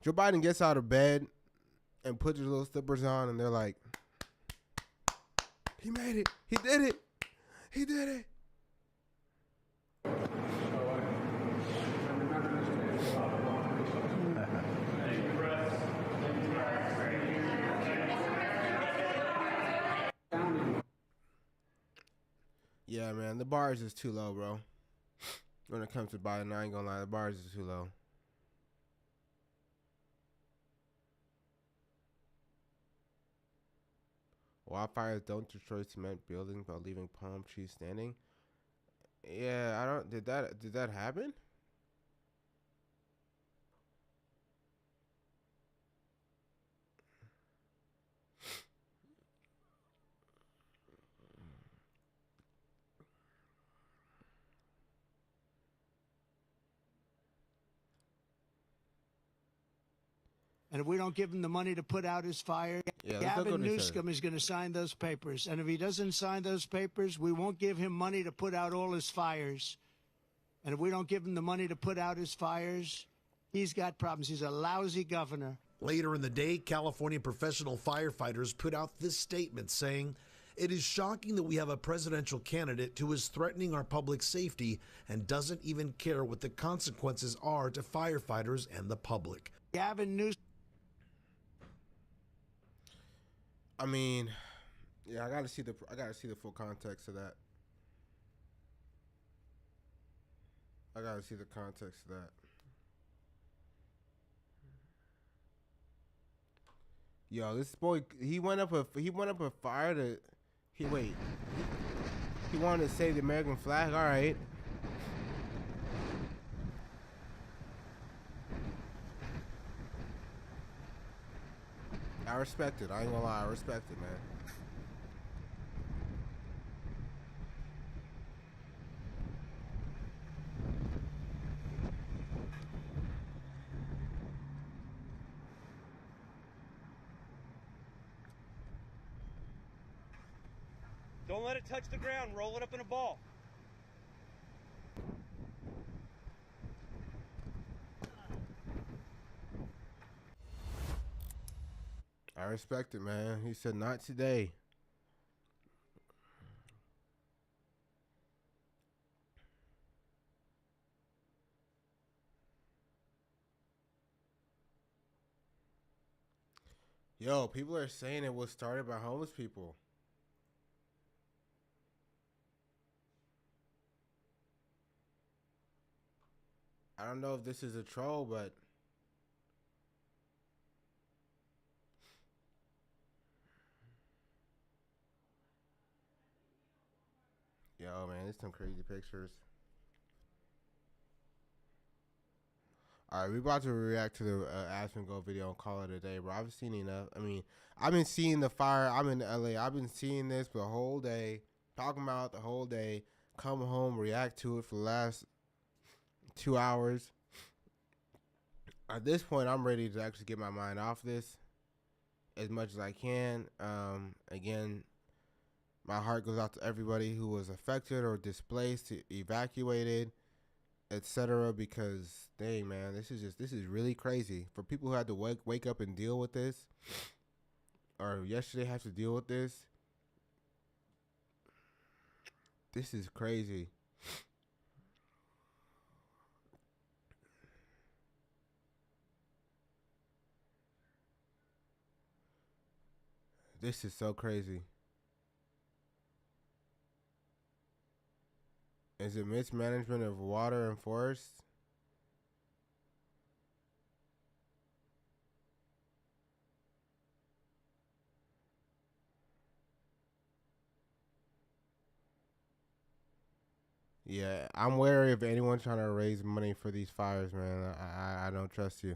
Joe Biden gets out of bed and puts his little slippers on, and they're like, "He made it. He did it. He did it." Yeah, man, the bar is just too low, bro. When it comes to Biden, I ain't gonna lie, the bar is just too low. Wildfires don't destroy cement buildings by leaving palm trees standing. Yeah, I don't. Did that happen? And if we don't give him the money to put out his fire, Gavin Newsom is going to sign those papers. And if he doesn't sign those papers, we won't give him money to put out all his fires. And if we don't give him the money to put out his fires, he's got problems. He's a lousy governor. Later in the day, California professional firefighters put out this statement saying, "It is shocking that we have a presidential candidate who is threatening our public safety and doesn't even care what the consequences are to firefighters and the public." Gavin Newsom. I mean, yeah, I gotta see the full context of that. I gotta see the context of that. Yo, this boy, he went up a fire to, he wanted to save the American flag. All right. I respect it. I ain't gonna lie. I respect it, man. Don't let it touch the ground. Roll it up in a ball. I respect it, man. He said, not today. Yo, people are saying it was started by homeless people. I don't know if this is a troll, but yo, man, it's some crazy pictures. All right, we about to react to the Aspen Go video and call it a day, bro. I've seen enough. I mean, I've been seeing the fire. I'm in LA. I've been seeing this for the whole day, talking about it the whole day. Come home, react to it for the last 2 hours. At this point, I'm ready to actually get my mind off this as much as I can. Again, my heart goes out to everybody who was affected or displaced, evacuated, etc. Because dang, man, this is really crazy for people who had to wake up and deal with this, or yesterday have to deal with this. This is crazy. This is so crazy. Is it mismanagement of water and forests? Yeah, I'm wary of anyone trying to raise money for these fires, man. I don't trust you.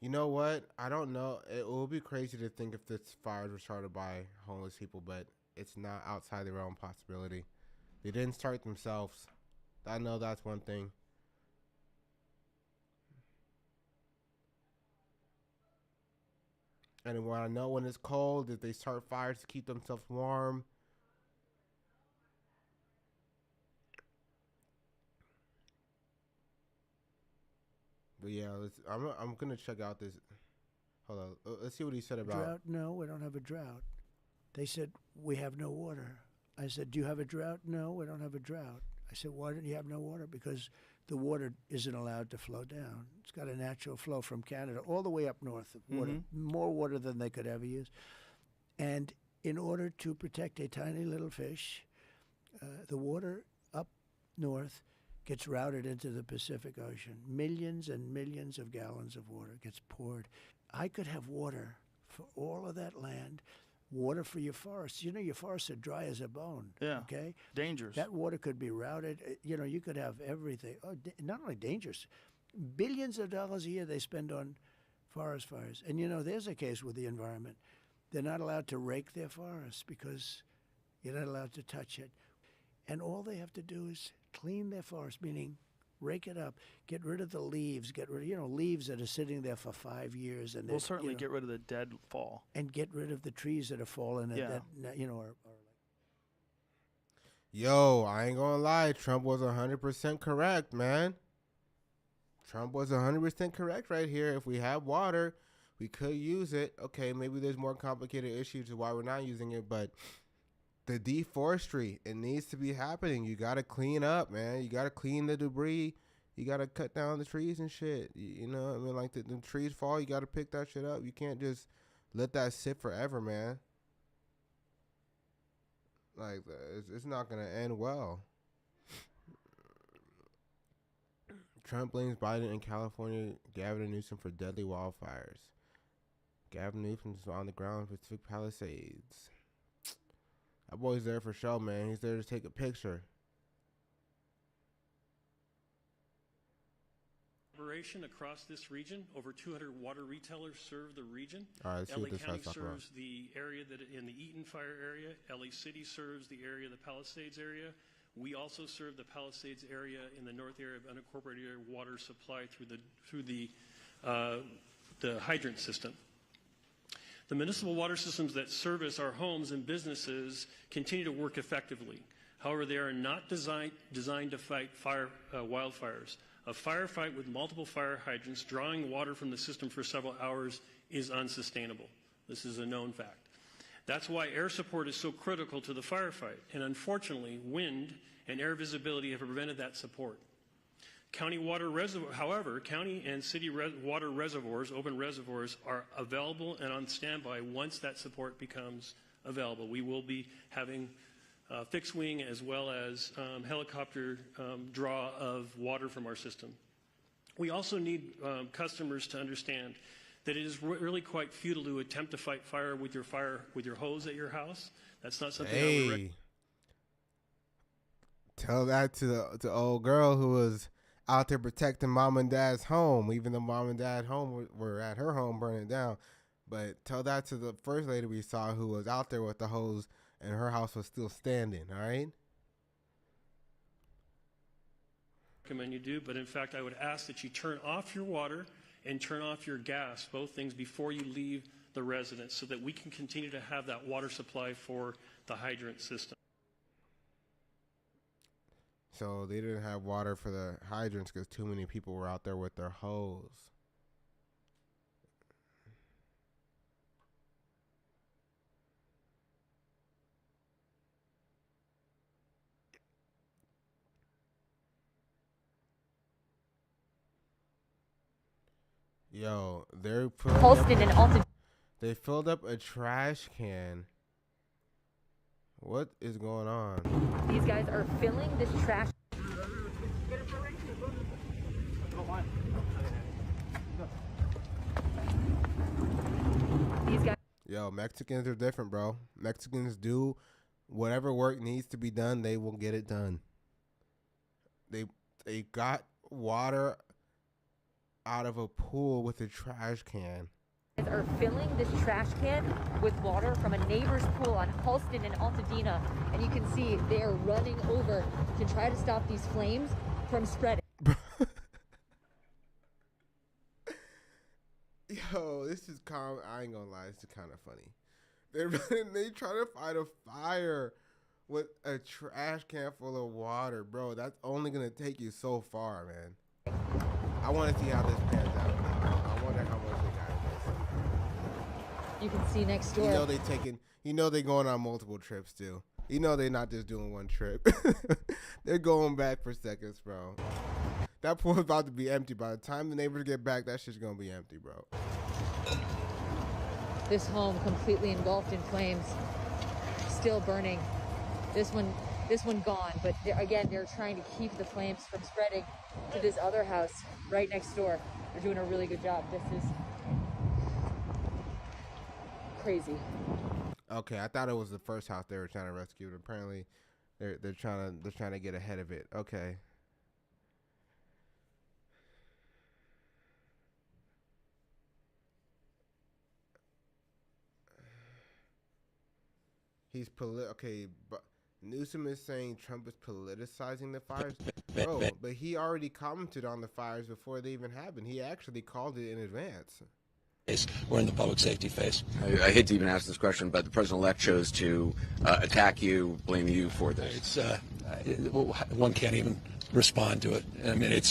You know what? I don't know. It will be crazy to think if this fires were started by homeless people, but it's not outside their own possibility. They didn't start themselves. I know that's one thing. And when I know when it's cold, if they start fires to keep themselves warm. But yeah, I'm gonna check out this. Hold on, let's see what he said about drought. No, we don't have a drought. They said we have no water. I said, do you have a drought? No, we don't have a drought. I said, why don't you have no water? Because the water isn't allowed to flow down. It's got a natural flow from Canada all the way up north. Water, more water than they could ever use. And in order to protect a tiny little fish, the water up north gets routed into the Pacific Ocean. Millions and millions of gallons of water gets poured. I could have water for all of that land, water for your forests. You know, your forests are dry as a bone. Yeah. Okay? Dangerous. That water could be routed. You know, you could have everything. Oh, not only dangerous, billions of dollars a year they spend on forest fires. And, you know, there's a case with the environment. They're not allowed to rake their forests because you're not allowed to touch it. And all they have to do is clean their forest, meaning rake it up, get rid of the leaves, get rid of, you know, leaves that are sitting there for 5 years. And we'll certainly get rid of the dead fall. And get rid of the trees that are fallen and that, you know, are Yo, I ain't gonna lie. Trump was 100% correct, man. Trump was 100% correct right here. If we have water, we could use it. Okay, maybe there's more complicated issues to why we're not using it, but the deforestry, it needs to be happening. You got to clean up, man. You got to clean the debris. You got to cut down the trees and shit. You know, I mean, like the trees fall, you got to pick that shit up. You can't just let that sit forever, man. Like, it's not going to end well. Trump blames Biden and California Gavin Newsom for deadly wildfires. Gavin Newsom's on the ground in Pacific Palisades. That boy's there for show, man. He's there to take a picture. Across this region, over 200 water retailers serve the region. All right, let's see LA what this County guy's talking about. serves the area that in the Eaton Fire area. LA City serves the area of the Palisades area. We also serve the Palisades area in the north area of unincorporated area water supply through the hydrant system. The municipal water systems that service our homes and businesses continue to work effectively. However, they are not designed to fight wildfires. A firefight with multiple fire hydrants drawing water from the system for several hours is unsustainable. This is a known fact. That's why air support is so critical to the firefight. And unfortunately, wind and air visibility have prevented that support. However, county and city water reservoirs, open reservoirs, are available and on standby once that support becomes available. We will be having fixed wing as well as helicopter draw of water from our system. We also need customers to understand that it is really quite futile to attempt to fight fire with your hose at your house. That's not something I would recommend. Tell that to the old girl who was out there protecting mom and dad's home, even though mom and dad were at her home burning it down. But tell that to the first lady we saw who was out there with the hose and her house was still standing, all right? Recommend you do, but in fact, I would ask that you turn off your water and turn off your gas, both things, before you leave the residence so that we can continue to have that water supply for the hydrant system. So they didn't have water for the hydrants because too many people were out there with their hose. Yo, they filled up a trash can. What is going on? These guys are filling this trash. These guys. Yo, Mexicans are different, bro. Mexicans do whatever work needs to be done, they will get it done. They got water out of a pool with a trash can. Are filling this trash can with water from a neighbor's pool on Halston and Altadena, and you can see they are running over to try to stop these flames from spreading. Yo, this is I ain't gonna lie, this is kind of funny. They try to fight a fire with a trash can full of water, bro. That's only gonna take you so far, man. I want to see how this pans out. I wonder how much they got this. You can see next door. You know they going on multiple trips too. You know they're not just doing one trip. They're going back for seconds, bro. That pool's about to be empty. By the time the neighbors get back, that shit's gonna be empty, bro. This home completely engulfed in flames, still burning. This one gone, but they're trying to keep the flames from spreading to this other house right next door. They're doing a really good job. This is crazy. Okay, I thought it was the first house they were trying to rescue, but apparently they're trying to get ahead of it. Okay. Okay, but Newsom is saying Trump is politicizing the fires. Bro, but he already commented on the fires before they even happened. He actually called it in advance. We're in the public safety phase. I hate to even ask this question, but the president-elect chose to attack you, blame you for this. One can't even respond to it. I mean,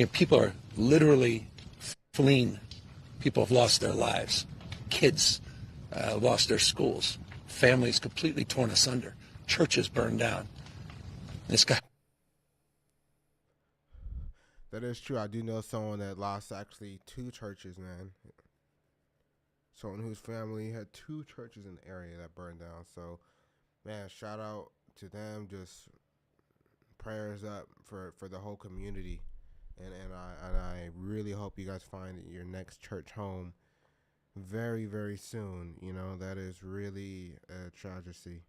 people are literally fleeing. People have lost their lives. Kids lost their schools. Families completely torn asunder. Churches burned down. This guy. That is true. I do know someone that lost actually 2 churches, man. Someone whose family had 2 churches in the area that burned down. So, man, shout out to them. Just prayers up for the whole community. And I really hope you guys find your next church home very, very soon. You know, that is really a tragedy.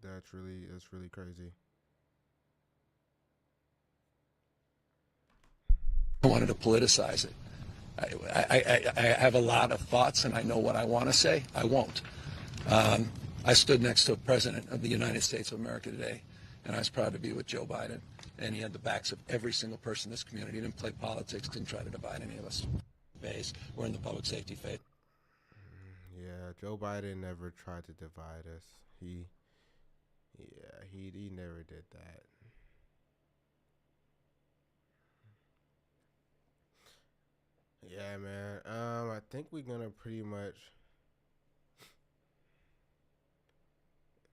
That's really crazy. I wanted to politicize it. I have a lot of thoughts, and I know what I want to say. I won't. I stood next to a president of the United States of America today, and I was proud to be with Joe Biden. And he had the backs of every single person in this community. He didn't play politics, didn't try to divide any of us. We're in the public safety phase. Yeah, Joe Biden never tried to divide us. He never did that. Yeah, man. I think we're gonna pretty much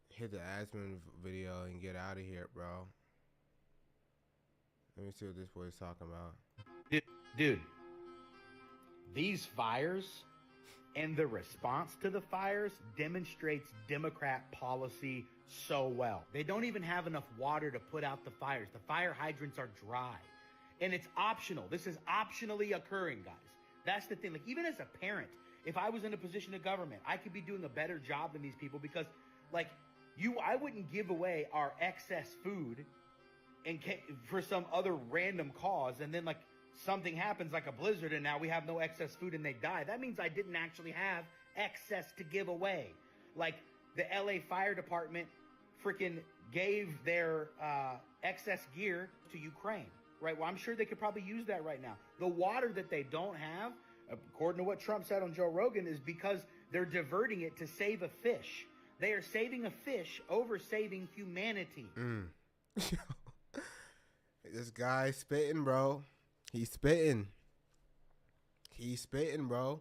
hit the Asman video and get out of here, bro. Let me see what this boy's talking about. Dude, these fires and the response to the fires demonstrates Democrat policy so well. They don't even have enough water to put out the fires. The fire hydrants are dry. And it's optional. This is optionally occurring, guys. That's the thing. Like, even as a parent, if I was in a position of government, I could be doing a better job than these people because, like, I wouldn't give away our excess food for some other random cause, and then, like, something happens like a blizzard and now we have no excess food and they die. That means I didn't actually have excess to give away. Like, the LA Fire Department freaking gave their excess gear to Ukraine. Right. Well, I'm sure they could probably use that right now. The water that they don't have, according to what Trump said on Joe Rogan, is because they're diverting it to save a fish. They are saving a fish over saving humanity. This guy spitting, bro. He's spitting, bro.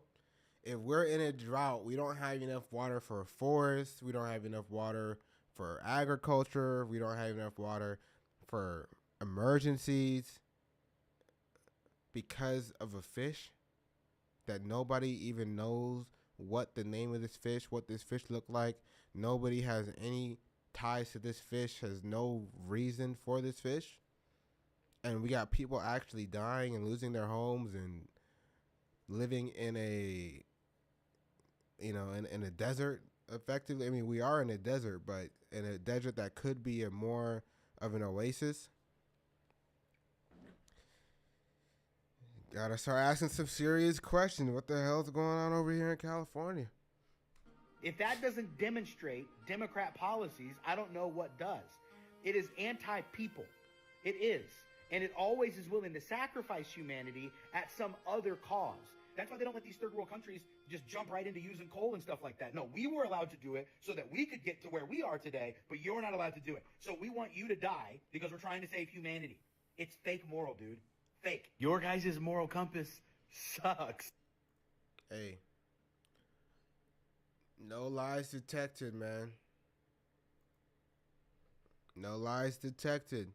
If we're in a drought, we don't have enough water for forests. We don't have enough water for agriculture. We don't have enough water for emergencies because of a fish that nobody even knows what the name of this fish, what this fish looked like. Nobody has any ties to this fish, has no reason for this fish. And we got people actually dying and losing their homes and living in a, in a desert, effectively. I mean, we are in a desert, but in a desert that could be a more of an oasis. Gotta start asking some serious questions. What the hell's going on over here in California? If that doesn't demonstrate Democrat policies, I don't know what does. It is anti-people. It is. And it always is willing to sacrifice humanity at some other cause. That's why they don't let these third world countries just jump right into using coal and stuff like that. No, we were allowed to do it so that we could get to where we are today, but you're not allowed to do it. So we want you to die because we're trying to save humanity. It's fake moral, dude. Fake. Your guys' moral compass sucks. Hey. No lies detected, man. No lies detected.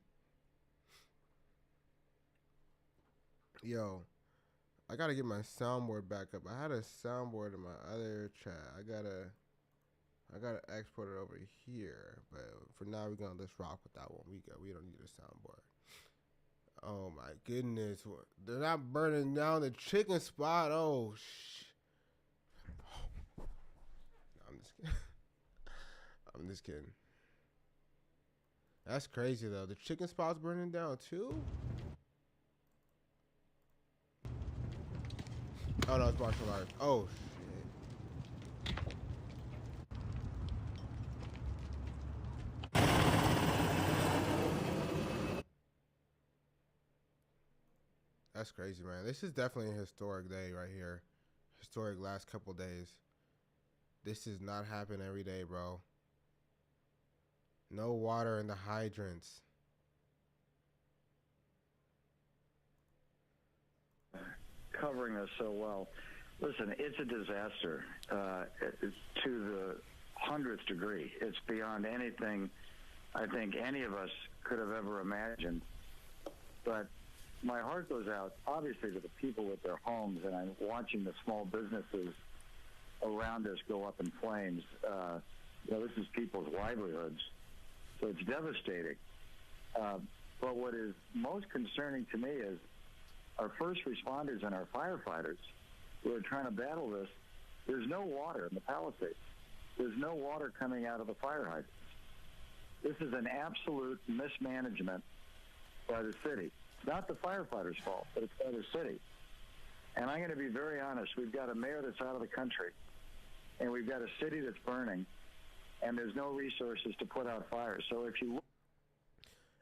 Yo, I gotta get my soundboard back up. I had a soundboard in my other chat. I gotta export it over here. But for now, we're gonna just rock with that one. We don't need a soundboard. Oh my goodness, they're not burning down the chicken spot. Oh no, I'm just kidding. I'm just kidding. That's crazy though. The chicken spot's burning down too. Oh no, it's martial arts. Oh shit. That's crazy, man. This is definitely a historic day right here. Historic last couple days. This does not happen every day, bro. No water in the hydrants. Covering us so well. Listen, it's a disaster to the 100th degree. It's beyond anything I think any of us could have ever imagined. But my heart goes out, obviously, to the people with their homes, and I'm watching the small businesses around us go up in flames. This is people's livelihoods, so it's devastating. But what is most concerning to me is our first responders and our firefighters who are trying to battle this. There's no water in the Palisades. There's no water coming out of the fire hydrants. This is an absolute mismanagement by the city. It's not the firefighters' fault, but it's by the city. And I'm going to be very honest. We've got a mayor that's out of the country, and we've got a city that's burning, and there's no resources to put out fires. So if you look.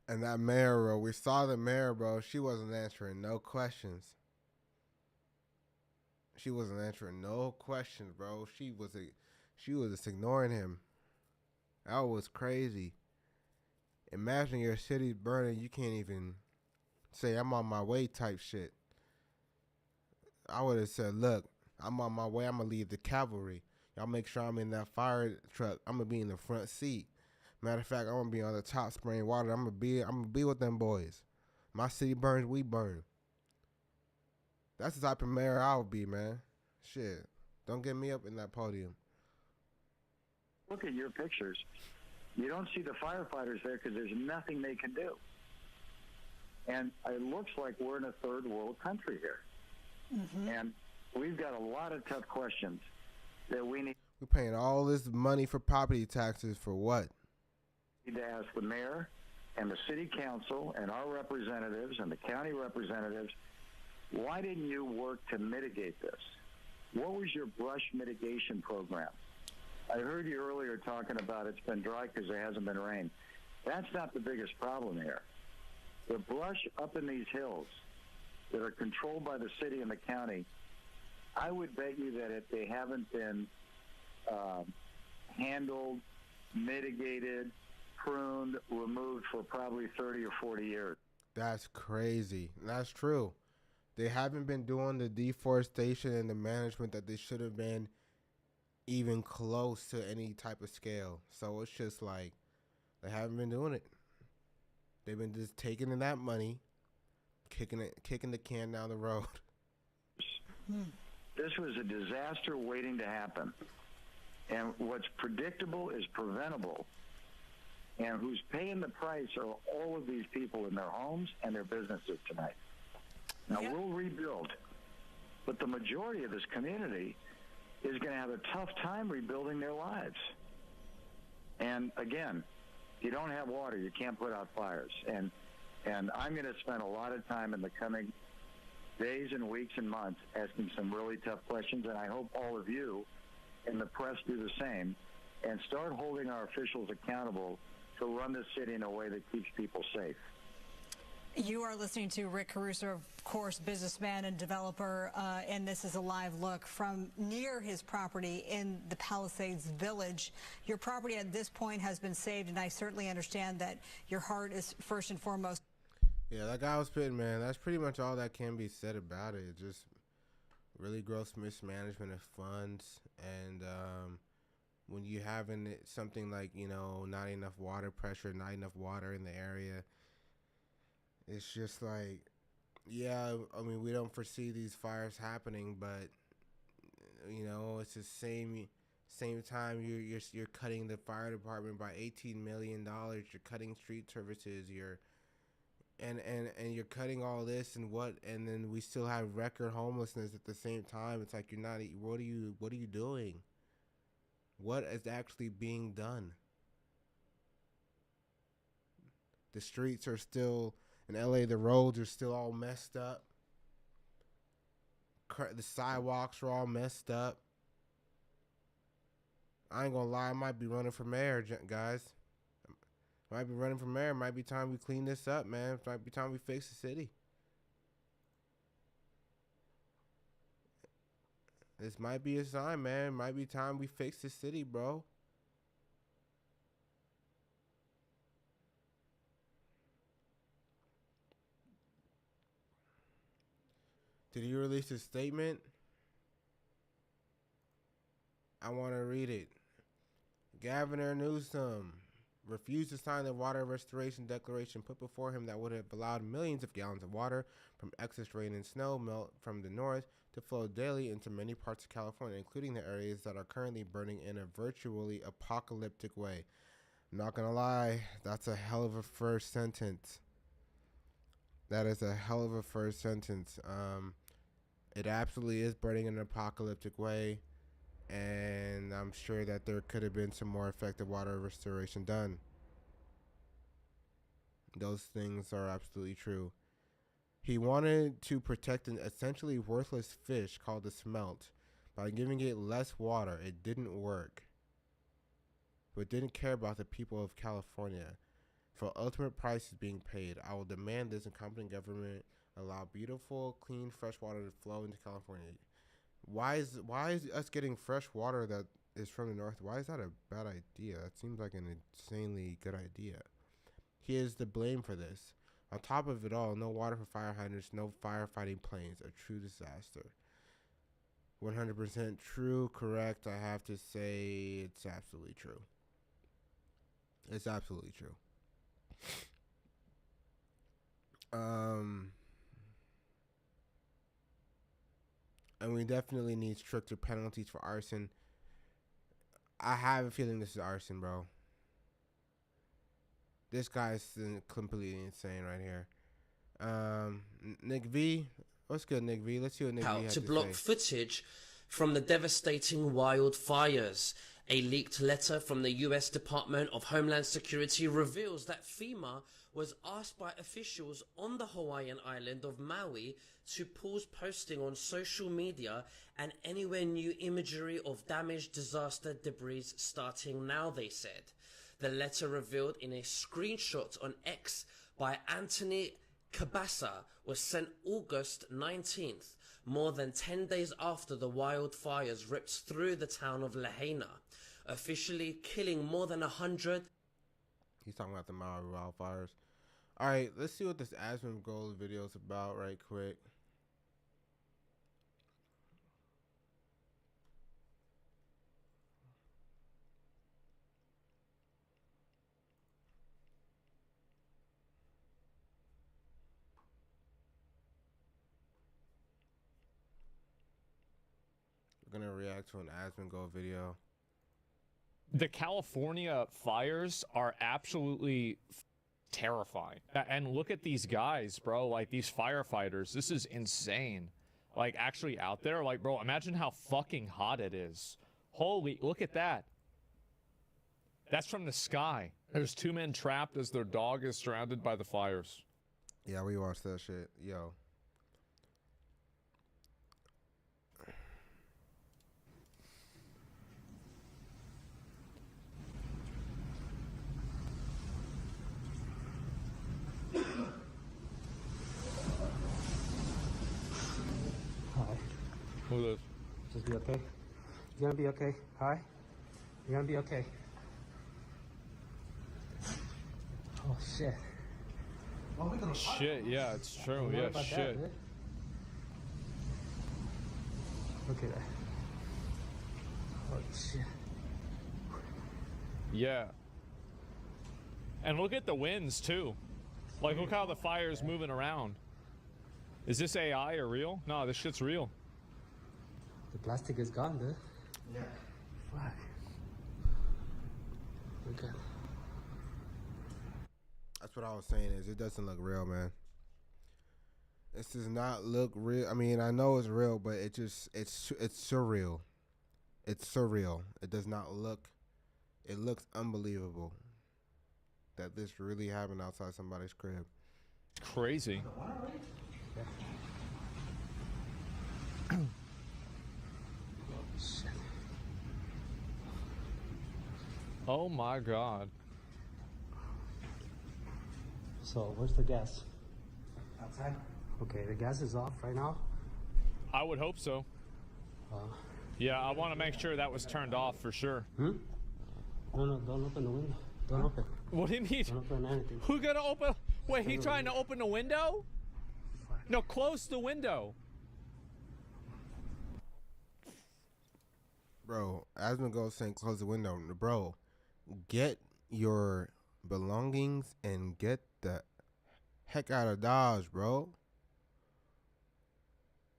And that mayor, bro, we saw the mayor, bro. She wasn't answering no questions. She wasn't answering no questions, bro. She was just ignoring him. That was crazy. Imagine your city burning. You can't even say I'm on my way type shit. I would have said, look, I'm on my way. I'm going to leave the cavalry. Y'all make sure I'm in that fire truck. I'm going to be in the front seat. Matter of fact, I'm going to be on the top spraying water. I'm going to be with them boys. My city burns, we burn. That's the type of mayor I would be, man. Shit. Don't get me up in that podium. Look at your pictures. You don't see the firefighters there because there's nothing they can do. And it looks like we're in a third world country here. Mm-hmm. And we've got a lot of tough questions that we need. We're paying all this money for property taxes for what? We need to ask the mayor and the city council and our representatives and the county representatives, why didn't you work to mitigate this? What was your brush mitigation program? I heard you earlier talking about it's been dry because there hasn't been rain. That's not the biggest problem here. The brush up in these hills that are controlled by the city and the county, I would bet you that if they haven't been handled, mitigated, pruned, removed for probably 30 or 40 years. That's crazy. That's true. They haven't been doing the deforestation and the management that they should have been even close to any type of scale. So it's just like they haven't been doing it. They've been just taking in that money, kicking the can down the road. This was a disaster waiting to happen. And what's predictable is preventable. And who's paying the price are all of these people in their homes and their businesses tonight. Now, we'll rebuild, but the majority of this community is going to have a tough time rebuilding their lives. And again, if you don't have water, you can't put out fires. And I'm going to spend a lot of time in the coming days and weeks and months asking some really tough questions, and I hope all of you in the press do the same and start holding our officials accountable to run this city in a way that keeps people safe. You are listening to Rick Caruso, of course, businessman and developer, and this is a live look from near his property in the Palisades Village. Your property at this point has been saved, and I certainly understand that your heart is first and foremost. Yeah, that guy was spitting, man. That's pretty much all that can be said about it. Just really gross mismanagement of funds, and when you having something like, you know, not enough water pressure, not enough water in the area, it's just like, yeah, I mean, we don't foresee these fires happening, but you know, it's the same time you're cutting the fire department by $18 million. You're cutting street services. And you're cutting all this, and then we still have record homelessness at the same time. It's like, you're not. What are you doing? What is actually being done? The streets are still. In LA, the roads are still all messed up. The sidewalks are all messed up. I ain't gonna lie, I might be running for mayor, guys. Might be running for mayor. Might be time we clean this up, man. Might be time we fix the city. This might be a sign, man. Might be time we fix the city, bro. Did he release a statement? I want to read it. Governor Newsom refused to sign the water restoration declaration put before him that would have allowed millions of gallons of water from excess rain and snow melt from the north to flow daily into many parts of California, including the areas that are currently burning in a virtually apocalyptic way. I'm not going to lie, that's a hell of a first sentence. That is a hell of a first sentence. It absolutely is burning in an apocalyptic way, and I'm sure that there could have been some more effective water restoration done. Those things are absolutely true. He wanted to protect an essentially worthless fish called the smelt by giving it less water. It didn't work, but didn't care about the people of California. For ultimate prices being paid, I will demand this incompetent government allow beautiful, clean, fresh water to flow into California. Why is us getting fresh water that is from the north? Why is that a bad idea? That seems like an insanely good idea. He is to blame for this. On top of it all, no water for fire hydrants, no firefighting planes. A true disaster. 100% true, correct. I have to say it's absolutely true. It's absolutely true. And we definitely need stricter penalties for arson. I have a feeling this is arson, bro. This guy's completely insane right here. Nick V, what's good, Nick V? Let's see what Nick V has to block say. Footage from the devastating wildfires. A leaked letter from the U.S. Department of Homeland Security reveals that FEMA was asked by officials on the Hawaiian island of Maui to pause posting on social media and anywhere new imagery of damaged disaster debris starting now, they said. The letter revealed in a screenshot on X by Anthony Cabasa was sent August 19th, more than 10 days after the wildfires ripped through the town of Lahaina, officially killing more than 100. He's talking about the Maui wildfires. All right, let's see what this Asmongold video is about right quick. We're going to react to an Asmongold video. The California fires are absolutely terrifying. And look at these guys, bro, like these firefighters. This is insane. Like, actually out there, like, bro, imagine how fucking hot it is. Holy, look at that. That's from the sky. There's two men trapped as their dog is surrounded by the fires. Yeah, we watched that shit. Yo. Look at this. Just be okay. You're gonna be okay. Hi. You're gonna be okay. Oh shit. Shit, yeah, it's true. Yeah, shit. Look at that. Oh shit. Yeah. And look at the winds too. Like, look how the fire's moving around. Is this AI or real? No, this shit's real. The plastic is gone, dude. Yeah. Fuck. Okay. That's what I was saying. Is it doesn't look real, man. This does not look real. I mean, I know it's real, but it's surreal. It's surreal. It does not look. It looks unbelievable that this really happened outside somebody's crib. Crazy. Oh my God. So, where's the gas? Outside. Okay, the gas is off right now. I would hope so. Yeah, I want to make sure that was turned off for sure. No, don't open the window. Don't open. What do you mean? Don't open anything. Who gonna open? Wait, he trying to open the window? No, close the window. Bro, Asmund goes saying close the window. Bro, get your belongings and get the heck out of Dodge, bro.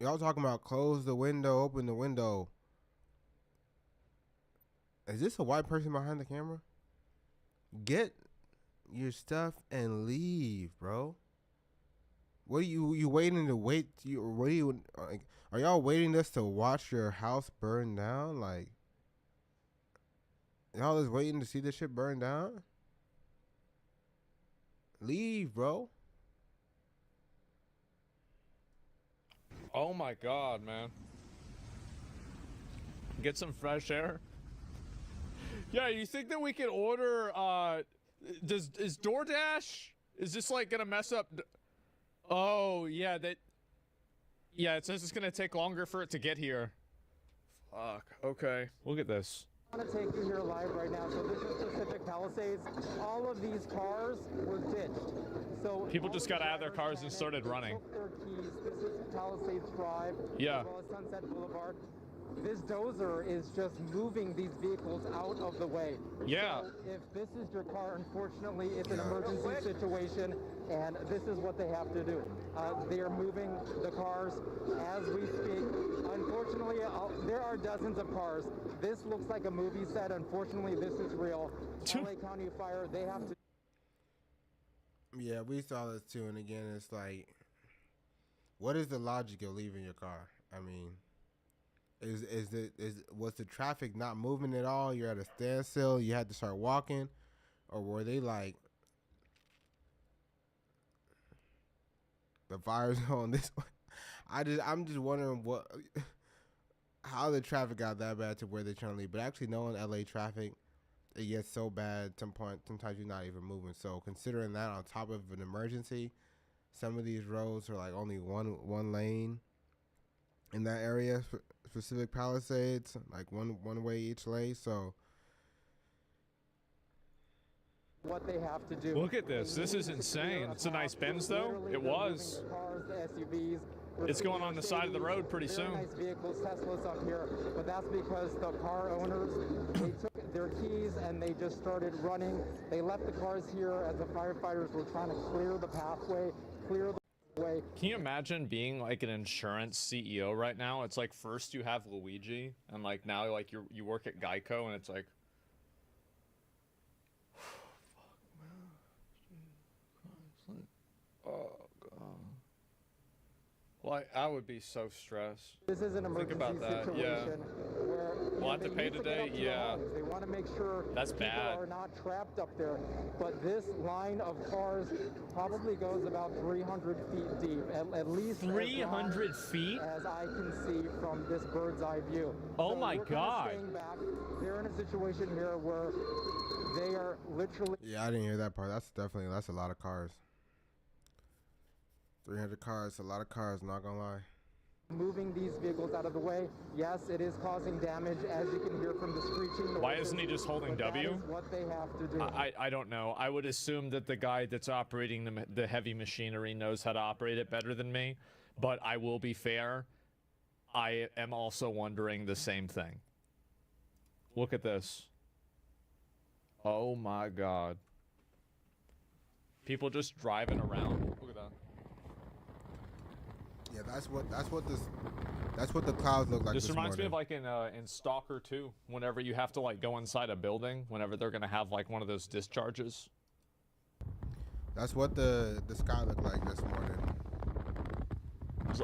Y'all talking about close the window, open the window. Is this a white person behind the camera? Get your stuff and leave, bro. What are you waiting to wait? What are you? Are y'all waiting us to watch your house burn down? Like, y'all is waiting to see this shit burn down? Leave, bro. Oh my God, man. Get some fresh air. Yeah, you think that we can order, is DoorDash? Is this like gonna mess up? Oh, yeah, yeah, it says it's gonna take longer for it to get here. Fuck, okay. Look at this. I want to take you here live right now. So this is Pacific Palisades. All of these cars were ditched. So people just got out of their cars and started running. Took their keys. This is Palisades Drive, yeah, as well as Sunset Boulevard. This dozer is just moving these vehicles out of the way. Yeah. So if this is your car, unfortunately, it's an emergency situation, and this is what they have to do. They are moving the cars as we speak. Unfortunately, there are dozens of cars. This looks like a movie set. Unfortunately, this is real. LA County Fire, they have to... Yeah, we saw this too, and again, it's like, what is the logic of leaving your car? I mean... Was the traffic not moving at all? You're at a standstill. You had to start walking, or were they like the fire's on this one? I'm just wondering how the traffic got that bad to where they're trying to leave. But actually, knowing LA traffic, it gets so bad. Sometimes you're not even moving. So considering that on top of an emergency, some of these roads are like only one lane in that area. Pacific Palisades, like one way each lane. So what they have to do. Look at this. This is insane. It's a nice Benz though. It was. Cars, the SUVs. It's going on the side of the road pretty soon. Nice vehicles, Teslas up here, but that's because the car owners, they took their keys and they just started running. They left the cars here as the firefighters were trying to clear the pathway, clear the way. Can you imagine being like an insurance CEO right now? It's like first you have Luigi, and like now like you work at Geico, and it's like, fuck, man, oh god, like I would be so stressed. This is an emergency situation. Yeah. Where we'll have to pay today. Yeah. They want to make sure that's people bad. are not trapped up there. But this line of cars probably goes about 300 feet deep, at least 300 feet, as I can see from this bird's eye view. Oh so my God! Staying back. They're in a situation here where they are literally. Yeah, I didn't hear that part. That's a lot of cars. 300 cars, a lot of cars. Not gonna lie. Moving these vehicles out of the way, yes, it is causing damage, as you can hear from the screeching noises. Why isn't he just holding W? That is what they have to do. I don't know. I would assume that the guy that's operating the heavy machinery knows how to operate it better than me, but I will be fair. I am also wondering the same thing. Look at this. Oh my God. People just driving around. Look at that. Yeah, that's what the clouds look like. This reminds me morning. of like in Stalker 2, whenever you have to like go inside a building, whenever they're gonna have like one of those discharges. That's what the sky looked like this morning.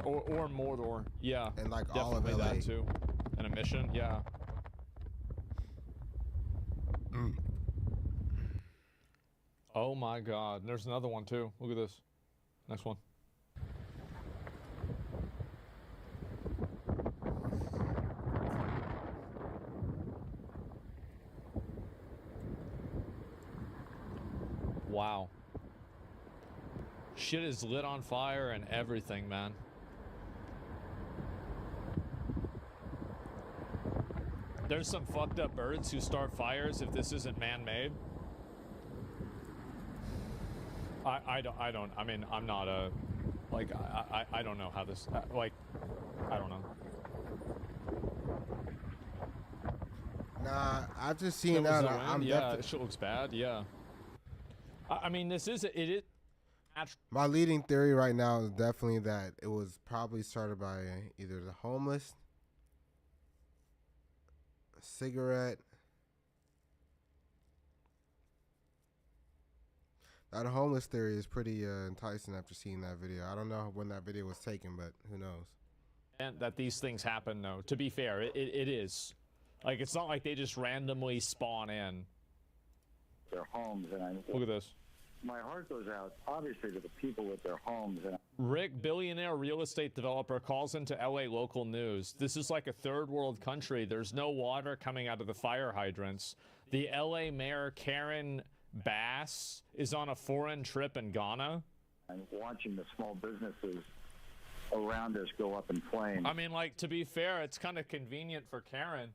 Or Mordor, yeah. And like definitely all of LA that too. An emission, yeah. Oh my God, there's another one too. Look at this. Next one. Wow. Shit is lit on fire and everything, man. There's some fucked up birds who start fires if this isn't man-made. I mean, I'm not a, like, I don't know how this, like, I don't know. Nah, I've just seen that. Yeah, it shit looks bad, yeah. I mean, it is. My leading theory right now is definitely that it was probably started by either the homeless, a cigarette. That homeless theory is pretty enticing after seeing that video. I don't know when that video was taken, but who knows? And that these things happen, though. To be fair, it is. Like, it's not like they just randomly spawn in. Their homes, and look at this. My heart goes out, obviously, to the people with their homes. And Rick, billionaire real estate developer, calls into LA local news. This is like a third world country. There's no water coming out of the fire hydrants. The LA mayor, Karen Bass, is on a foreign trip in Ghana. I'm watching the small businesses around us go up in flames. I mean, like, to be fair, it's kind of convenient for Karen.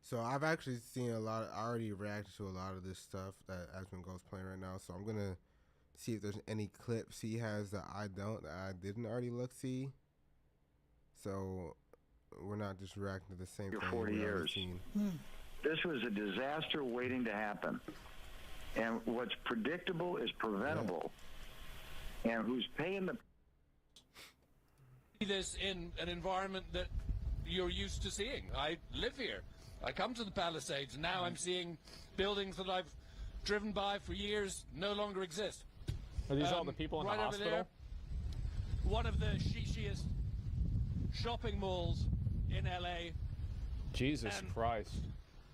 So I've actually seen I already reacted to a lot of this stuff that Aspen Goes playing right now. So I'm going to see if there's any clips he has that I didn't already see. So we're not just reacting to the same thing. 40 years. This was a disaster waiting to happen. And what's predictable is preventable. Yeah. And who's paying the... This in an environment that you're used to seeing. I live here. I come to the Palisades, and now I'm seeing buildings that I've driven by for years no longer exist. Are these all the people in right the hospital? Over there, one of the shishiest shopping malls in LA. Jesus Christ.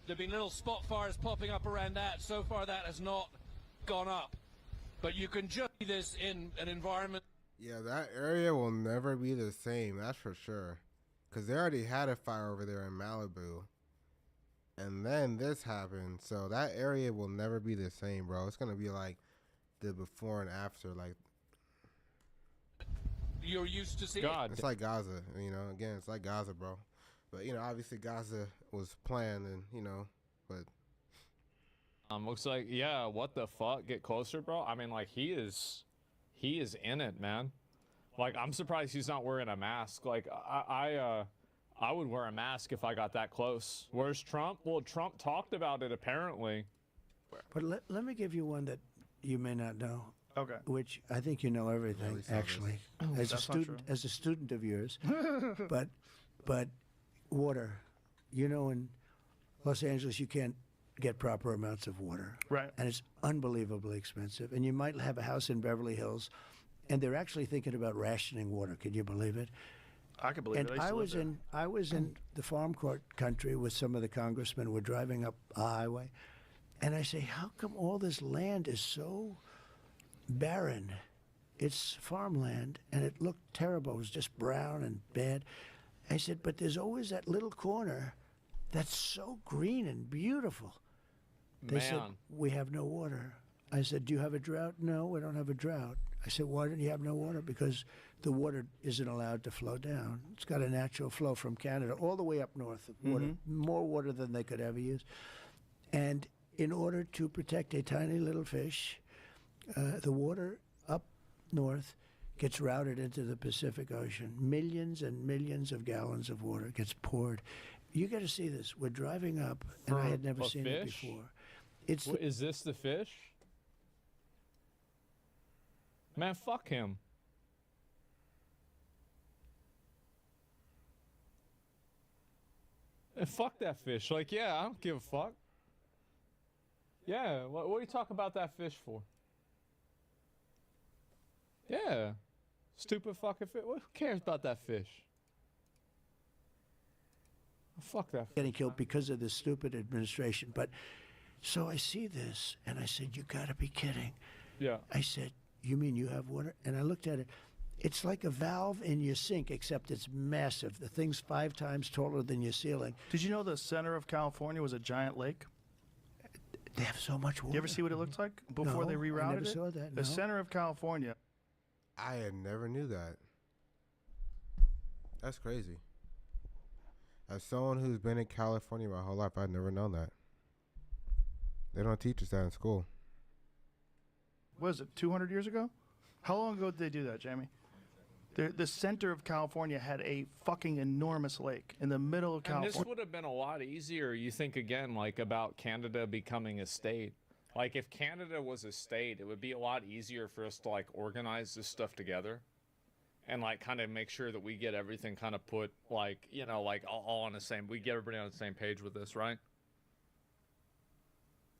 There have been little spot fires popping up around that. So far, that has not gone up. But you can just see this in an environment. Yeah, that area will never be the same, that's for sure. Because they already had a fire over there in Malibu. And then this happened. So that area will never be the same, bro. It's going to be like the before and after. Like, you're used to seeing. It's like Gaza, you know. Again, it's like Gaza, bro. But, you know, obviously Gaza was planned and, you know, but. Looks like, yeah, what the fuck? Get closer, bro? I mean, like, he is in it, man. Like, I'm surprised he's not wearing a mask. Like, I would wear a mask if I got that close. Where's Trump? Well, Trump talked about it, apparently. But let me give you one that you may not know. Okay. Which I think you know everything, actually, as a student of yours. but water, you know, in Los Angeles, you can't get proper amounts of water. Right. And it's unbelievably expensive. And you might have a house in Beverly Hills, and they're actually thinking about rationing water. Can you believe it? I can believe it. I was in the farm court country with some of the congressmen. We're driving up a highway, and I say, how come all this land is so barren? It's farmland, and it looked terrible. It was just brown and bad. I said, but there's always that little corner that's so green and beautiful. They said, we have no water. I said, do you have a drought? No, we don't have a drought. I said, why don't you have no water? Because the water isn't allowed to flow down. It's got a natural flow from Canada all the way up north. Water, more water than they could ever use. And in order to protect a tiny little fish, the water up north gets routed into the Pacific Ocean. Millions and millions of gallons of water gets poured. You got to see this. We're driving up, and I had never seen it before. Is this the fish? Man, fuck him. Fuck that fish. Like, yeah, I don't give a fuck. Yeah, what are you talking about that fish for? Yeah. Stupid fucking fish. Who cares about that fish? Fuck that fish. Getting killed because of this stupid administration. But so I see this, and I said, you got to be kidding. Yeah. I said, you mean you have water? And I looked at it. It's like a valve in your sink, except it's massive. The thing's 5 times taller than your ceiling. Did you know the center of California was a giant lake? They have so much water. You ever see what it looks like before they rerouted I never it? saw that. The center of California. I had never knew that. That's crazy. As someone who's been in California my whole life, I'd never known that. They don't teach us that in school. What is it, 200 years ago? How long ago did they do that, Jamie? The center of California had a fucking enormous lake in the middle of California. And this would have been a lot easier, you think, again, like about Canada becoming a state. Like, if Canada was a state, it would be a lot easier for us to, like, organize this stuff together and, like, kind of make sure that we get everything kind of put, like, you know, like, all on the same, we get everybody on the same page with this, right?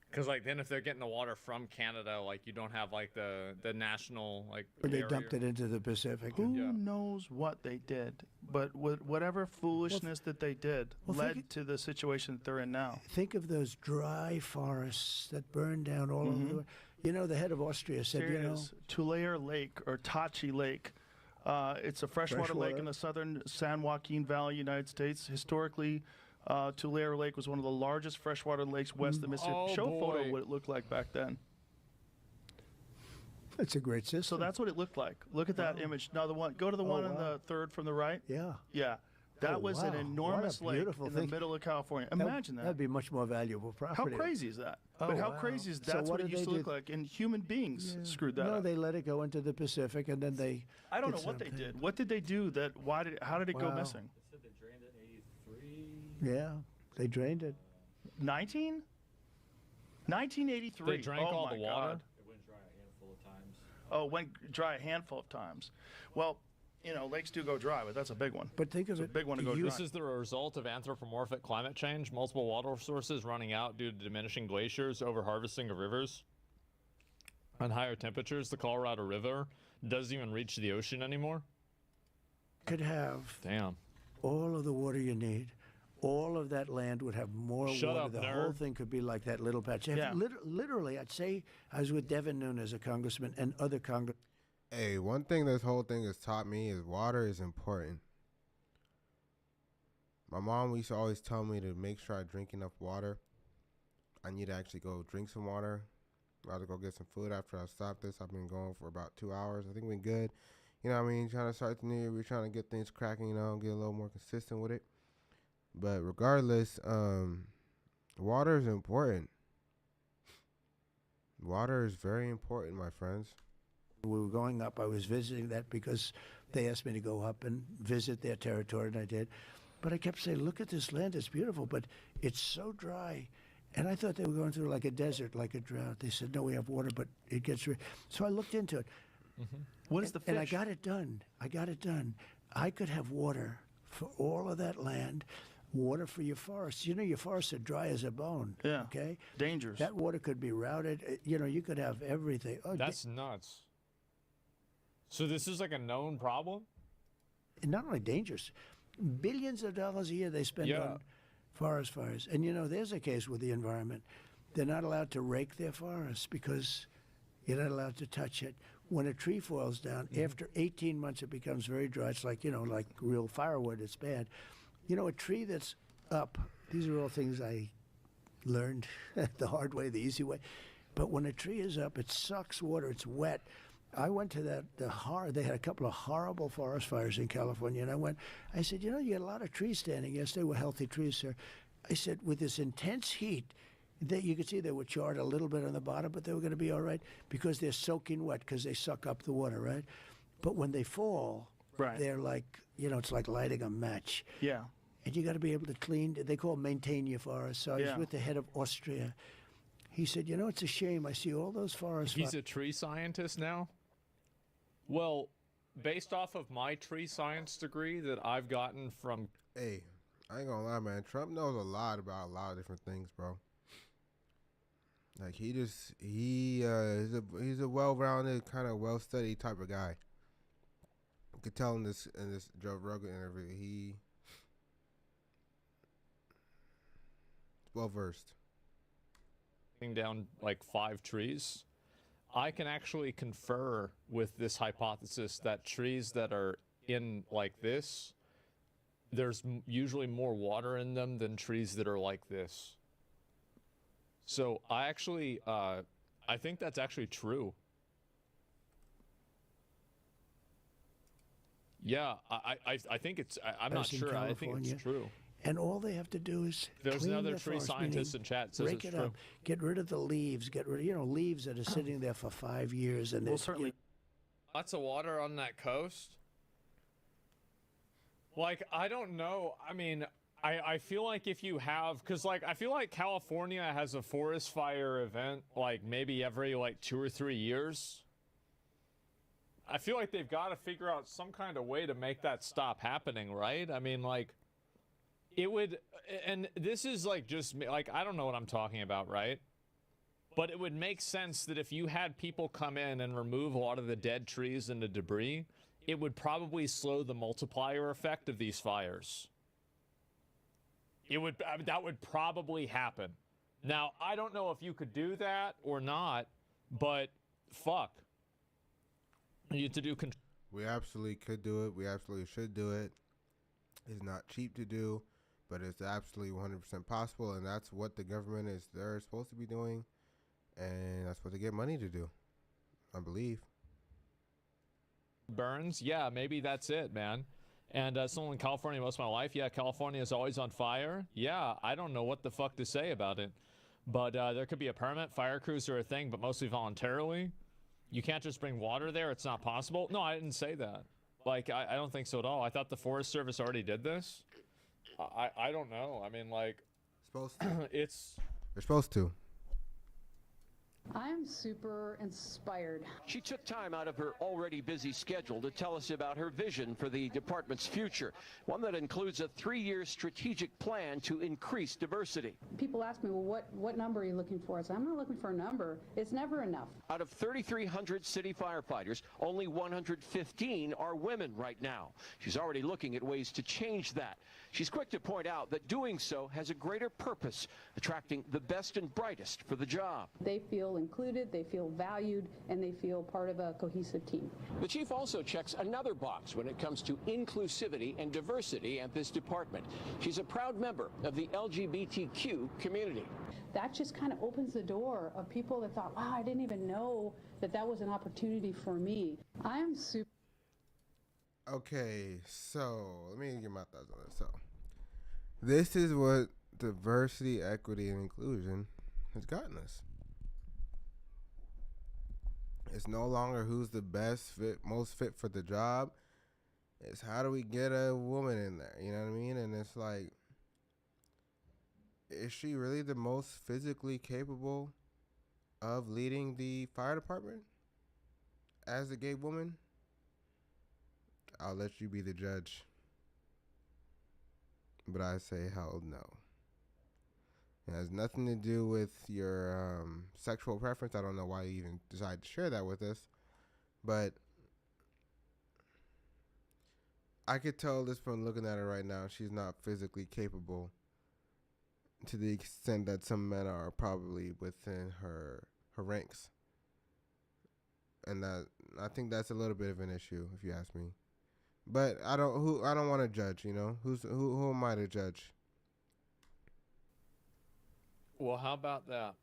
Because, like, then if they're getting the water from Canada, like, you don't have, like, the national, like, Or they barrier. dumped it into the Pacific. Who knows what they did? But whatever foolishness that they did led to the situation that they're in now. Think of those dry forests that burned down all over the world. You know, the head of Austria said, Here you it know... is, Tulare Lake, or Tachi Lake. It's a freshwater lake in the southern San Joaquin Valley, United States. Historically, Tulare Lake was one of the largest freshwater lakes west of the Mississippi. Oh, Show a photo boy. of what it looked like back then. It's a great system. So that's what it looked like. Look at that image. Now go to the one on the third from the right. Yeah. Yeah. That was an wow. enormous What a lake beautiful in the thing. middle of California. Imagine that. That'd be much more valuable How property. crazy is that? Oh, But how wow. crazy is So that's what what it did used they to look do? like, and human beings screwed that No, up. they let it go into the Pacific, and then they... I don't know did what they something. did. What did they do? How did it go Wow. missing? Yeah, they drained it. 1983. They drank all my the water? God. It went dry a handful of times. Oh, went dry a handful of times. Well, you know, lakes do go dry, but that's a big one. But think of It's a big one to go dry. This is the result of anthropomorphic climate change, multiple water sources running out due to diminishing glaciers, over-harvesting of rivers, and higher temperatures. The Colorado River doesn't even reach the ocean anymore. Could have Damn. all of the water you need. All of that land would have more Shut water. up, The nerd. whole thing could be like that little patch. Yeah. Literally, I'd say I was with Devin Nunes, a congressman, and other congressmen. Hey, one thing this whole thing has taught me is water is important. My mom used to always tell me to make sure I drink enough water. I need to actually go drink some water. I'm about to go get some food after I stop this. I've been going for about 2 hours. I think we're good. You know what I mean? Trying to start the new year. We're trying to get things cracking, you know, get a little more consistent with it. But regardless, water is important. Water is very important, my friends. We were going up. I was visiting that because they asked me to go up and visit their territory, and I did. But I kept saying, look at this land. It's beautiful, but it's so dry. And I thought they were going through like a desert, like a drought. They said, no, we have water, but it gets... So I looked into it. What is the fish? And I got it done. I could have water for all of that land, water for your forests. You know, your forests are dry as a bone. Yeah. Okay? Dangerous. That water could be routed. You know, you could have everything. Oh, That's nuts. So this is like a known problem? not only dangerous, billions of dollars a year they spend on forest fires. And, you know, there's a case with the environment. They're not allowed to rake their forests because you're not allowed to touch it. When a tree falls down, after 18 months, it becomes very dry. It's like, you know, like real firewood. It's bad. You know, a tree that's up, these are all things I learned the hard way, the easy way. But when a tree is up, it sucks water. It's wet. I went to they had a couple of horrible forest fires in California, and I said, you got a lot of trees standing. Yes, they were healthy trees, sir. I said, with this intense heat, that you could see they were charred a little bit on the bottom, but they were going to be all right because they're soaking wet because they suck up the water, right? But when they fall, they're like, it's like lighting a match. Yeah. And you got to be able to clean. They call it maintain your forest. So I was with the head of Austria. He said, it's a shame. I see all those forests. He's a tree scientist now? Well, based off of my tree science degree that I've gotten from... Hey, I ain't gonna lie, man. Trump knows a lot about a lot of different things, bro. Like, he's a well-rounded, kind of well-studied type of guy. You could tell in this Joe Rogan interview, he's well-versed. Down like 5 trees. I can actually confer with this hypothesis that trees that are in like this, there's usually more water in them than trees that are like this. So I actually, I think that's actually true. Yeah, I think it's, I'm not sure, I think it's true. And all they have to do is there's clean another their tree forest, scientist in chat says rake it's it true. up, get rid of the leaves, get rid of leaves that are sitting there for 5 years, and Well, certainly lots of water on that coast. Like, I don't know. I mean, I feel like if you have, because like I feel like California has a forest fire event like maybe every like 2 or 3 years. I feel like they've got to figure out some kind of way to make that stop happening, right? I mean, like, it would, and this is like just like, I don't know what I'm talking about, right? But it would make sense that if you had people come in and remove a lot of the dead trees and the debris, it would probably slow the multiplier effect of these fires. It would, that would probably happen. Now, I don't know if you could do that or not, but fuck. You have to do control. We absolutely could do it. We absolutely should do it. It's not cheap to do, but it's absolutely 100% possible, and that's what the government is they're supposed to be doing, and that's what they get money to do, I believe. Burns, yeah, maybe that's it, man. And someone in California most of my life, yeah, California is always on fire. Yeah, I don't know what the fuck to say about it, but there could be a permit. Fire crews are a thing, but mostly voluntarily. You can't just bring water there. It's not possible. No, I didn't say that. Like, I don't think so at all. I thought the Forest Service already did this. I don't know. I mean, like, supposed to. They're supposed to. I'm super inspired. She took time out of her already busy schedule to tell us about her vision for the department's future, one that includes a 3-year strategic plan to increase diversity. People ask me, well, what number are you looking for? I say, I'm not looking for a number. It's never enough. Out of 3,300 city firefighters, only 115 are women right now. She's already looking at ways to change that. She's quick to point out that doing so has a greater purpose, attracting the best and brightest for the job. They feel included, they feel valued, and they feel part of a cohesive team. The chief also checks another box when it comes to inclusivity and diversity at this department. She's a proud member of the LGBTQ community. That just kind of opens the door of people that thought, wow, I didn't even know that was an opportunity for me. I'm super. Okay, so let me get my thoughts on this. So, this is what diversity, equity, and inclusion has gotten us. It's no longer who's the best fit, most fit for the job. It's how do we get a woman in there? You know what I mean? And it's like, is she really the most physically capable of leading the fire department as a gay woman? I'll let you be the judge. But I say hell no. It has nothing to do with your sexual preference. I don't know why you even decided to share that with us. But I could tell this from looking at her right now. She's not physically capable to the extent that some men are probably within her ranks. And that, I think that's a little bit of an issue, if you ask me. But I don't want to judge, you know. Who am I to judge? Well, how about that?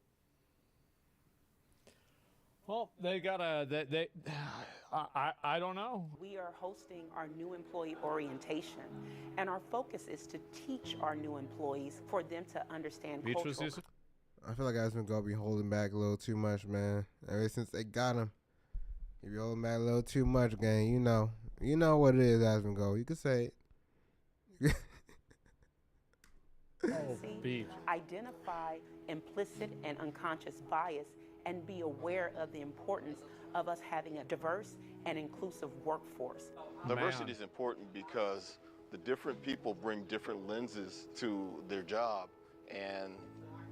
Well, they gotta. I don't know. We are hosting our new employee orientation, and our focus is to teach our new employees for them to understand cultural. I feel like Asmongold be holding back a little too much, man. Ever since they got him, he be holding back a little too much, gang. You know what it is, Asmongold. You can say it. Identify implicit and unconscious bias and be aware of the importance of us having a diverse and inclusive workforce. Diversity is important because the different people bring different lenses to their job, and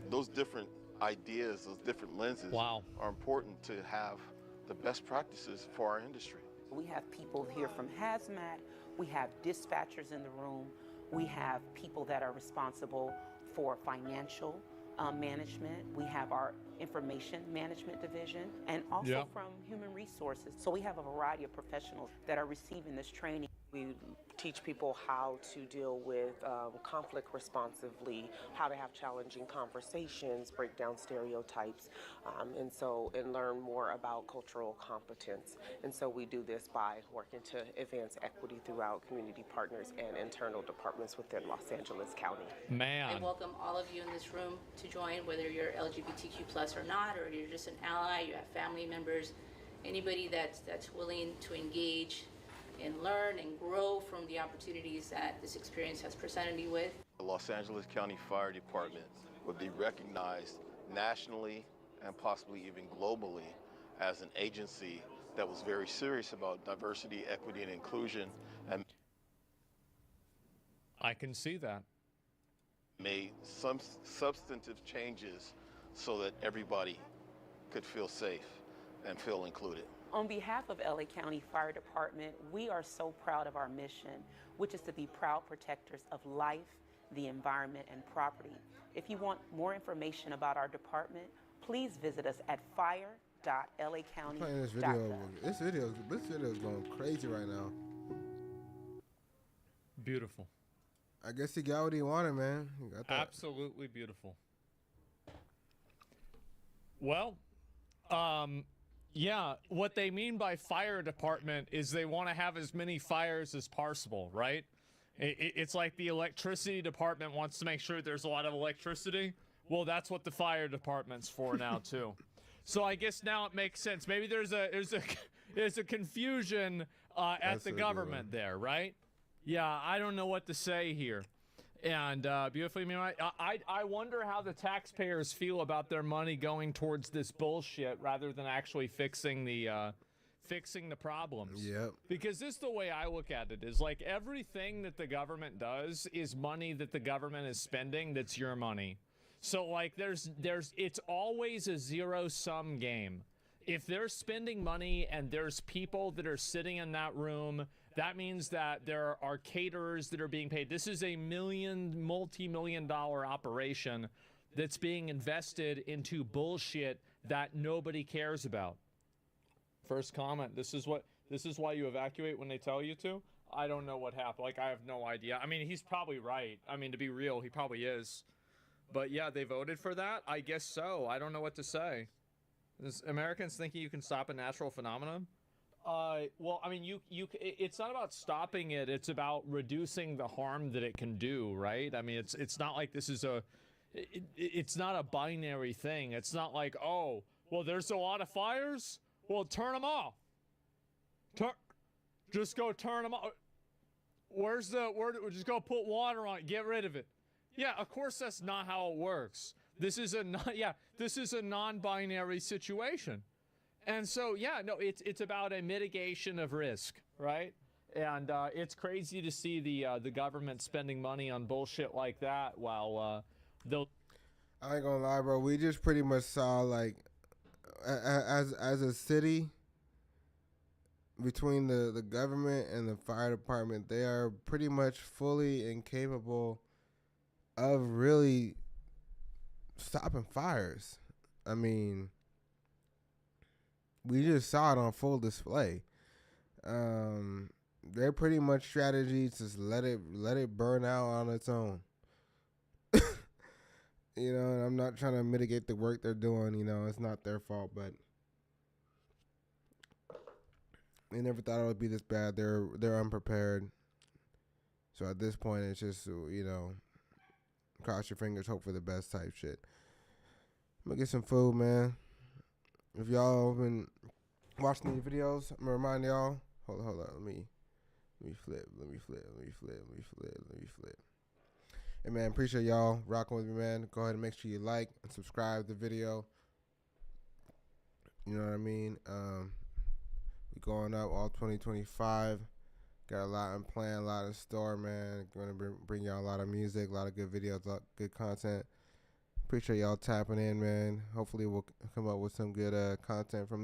those different ideas, those different lenses are important to have the best practices for our industry. We have people here from hazmat, we have dispatchers in the room, we have people that are responsible for financial management, we have our information management division, and also from human resources. So we have a variety of professionals that are receiving this training. We teach people how to deal with conflict responsively, how to have challenging conversations, break down stereotypes, and learn more about cultural competence. And so we do this by working to advance equity throughout community partners and internal departments within Los Angeles County. I welcome all of you in this room to join, whether you're LGBTQ+ or not, or you're just an ally, you have family members, anybody that's willing to engage and learn and grow from the opportunities that this experience has presented me with. The Los Angeles County Fire Department would be recognized nationally and possibly even globally as an agency that was very serious about diversity, equity, and inclusion, and I can see that. Made some substantive changes so that everybody could feel safe and feel included. On behalf of LA County Fire Department, we are so proud of our mission, which is to be proud protectors of life, the environment, and property. If you want more information about our department, please visit us at fire.lacounty.gov. Playing this video is going crazy right now. Beautiful. I guess he got what he wanted, man. He got that. Absolutely beautiful. Well, yeah, what they mean by fire department is they want to have as many fires as possible, right? It's like the electricity department wants to make sure there's a lot of electricity. Well, that's what the fire department's for now too. So I guess now it makes sense. Maybe there's a confusion at the government there, right? Yeah, I don't know what to say here. And beautifully, I wonder how the taxpayers feel about their money going towards this bullshit rather than actually fixing the problems. Yep. Because this is the way I look at it, is like everything that the government does is money that the government is spending that's your money. So like it's always a zero-sum game. If they're spending money and there's people that are sitting in that room, that means that there are caterers that are being paid. This is a multi-million-dollar operation that's being invested into bullshit that nobody cares about. First comment, this is why you evacuate when they tell you to? I don't know what happened. Like, I have no idea. I mean, he's probably right. I mean, to be real, he probably is. But yeah, they voted for that? I guess so. I don't know what to say. Is Americans thinking you can stop a natural phenomenon? Well, I mean, it's not about stopping it. It's about reducing the harm that it can do, right? I mean, it's not like this is it's not a binary thing. It's not like, oh, well, there's a lot of fires. Well, turn them off. Just go turn them off. Just go put water on it. Get rid of it. Yeah, of course that's not how it works. This is a non-binary situation. And so, yeah, no, it's about a mitigation of risk, right? And it's crazy to see the government spending money on bullshit like that while they'll... I ain't gonna lie, bro. We just pretty much saw, like, as a city, between the government and the fire department, they are pretty much fully incapable of really stopping fires. I mean... we just saw it on full display. They're pretty much strategy to just let it burn out on its own. You know, and I'm not trying to mitigate the work they're doing. You know, it's not their fault, but They never thought it would be this bad. They're unprepared. So at this point, it's just, you know, cross your fingers, hope for the best type shit. I'm gonna get some food, man. If y'all been watching these videos, I'm gonna remind y'all. Hold on. Let me flip. Hey, man, appreciate y'all rocking with me, man. Go ahead and make sure you like and subscribe to the video. You know what I mean? We going up all 2025. Got a lot in plan, a lot in store, man. Going to bring y'all a lot of music, a lot of good videos, a lot of good content. Appreciate y'all tapping in, man. Hopefully we'll come up with some good content from